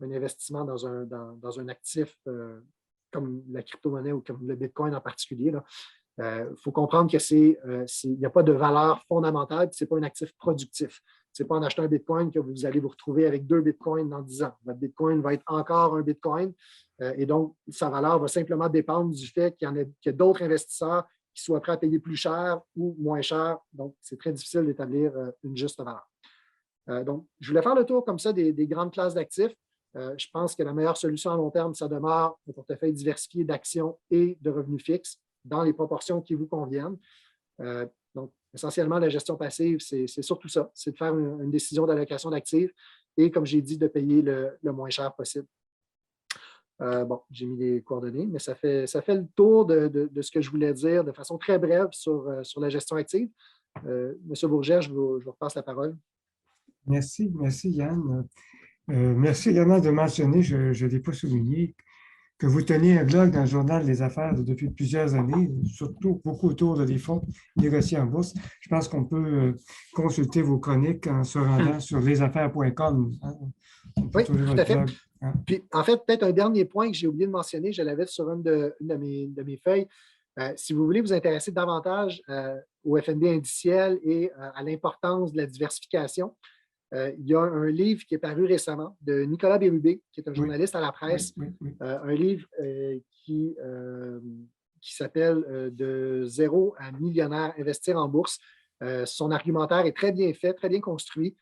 [SPEAKER 2] un investissement dans un actif comme la crypto-monnaie ou comme le Bitcoin en particulier. Il faut comprendre qu'il n'y a pas de valeur fondamentale, ce n'est pas un actif productif. Ce n'est pas en achetant un Bitcoin que vous allez vous retrouver avec 2 Bitcoins dans 10 ans. Votre Bitcoin va être encore un Bitcoin et donc sa valeur va simplement dépendre du fait qu'il y a d'autres investisseurs qui soient prêts à payer plus cher ou moins cher. Donc, c'est très difficile d'établir une juste valeur. Donc, je voulais faire le tour comme ça des grandes classes d'actifs. Je pense que la meilleure solution à long terme, ça demeure un portefeuille diversifié d'actions et de revenus fixes dans les proportions qui vous conviennent. Donc, essentiellement, la gestion passive, c'est surtout ça, c'est de faire une décision d'allocation d'actifs et, comme j'ai dit, de payer le moins cher possible. Bon, j'ai mis les coordonnées, mais ça fait le tour de ce que je voulais dire de façon très brève sur la gestion active. Monsieur Bourget, je vous repasse la parole.
[SPEAKER 1] Merci Yann. Merci également de mentionner, je ne l'ai pas souligné, que vous teniez un blog dans le Journal des Affaires depuis plusieurs années, surtout beaucoup autour des fonds négociés en bourse. Je pense qu'on peut consulter vos chroniques en se rendant sur lesaffaires.com.
[SPEAKER 2] Oui, tout à fait. Puis, en fait, peut-être un dernier point que j'ai oublié de mentionner, je l'avais sur une de mes feuilles. Si vous voulez vous intéresser davantage au FNB indiciel et à l'importance de la diversification, il y a un livre qui est paru récemment de Nicolas Bérubé, qui est un journaliste à la presse, un livre qui s'appelle « De zéro à millionnaire, investir en bourse ». Son argumentaire est très bien fait, très bien construit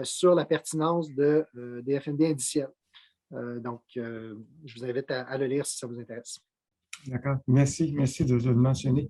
[SPEAKER 2] sur la pertinence des FNB indiciels. Donc, je vous invite à le lire si ça vous intéresse.
[SPEAKER 1] D'accord. Merci de le mentionner.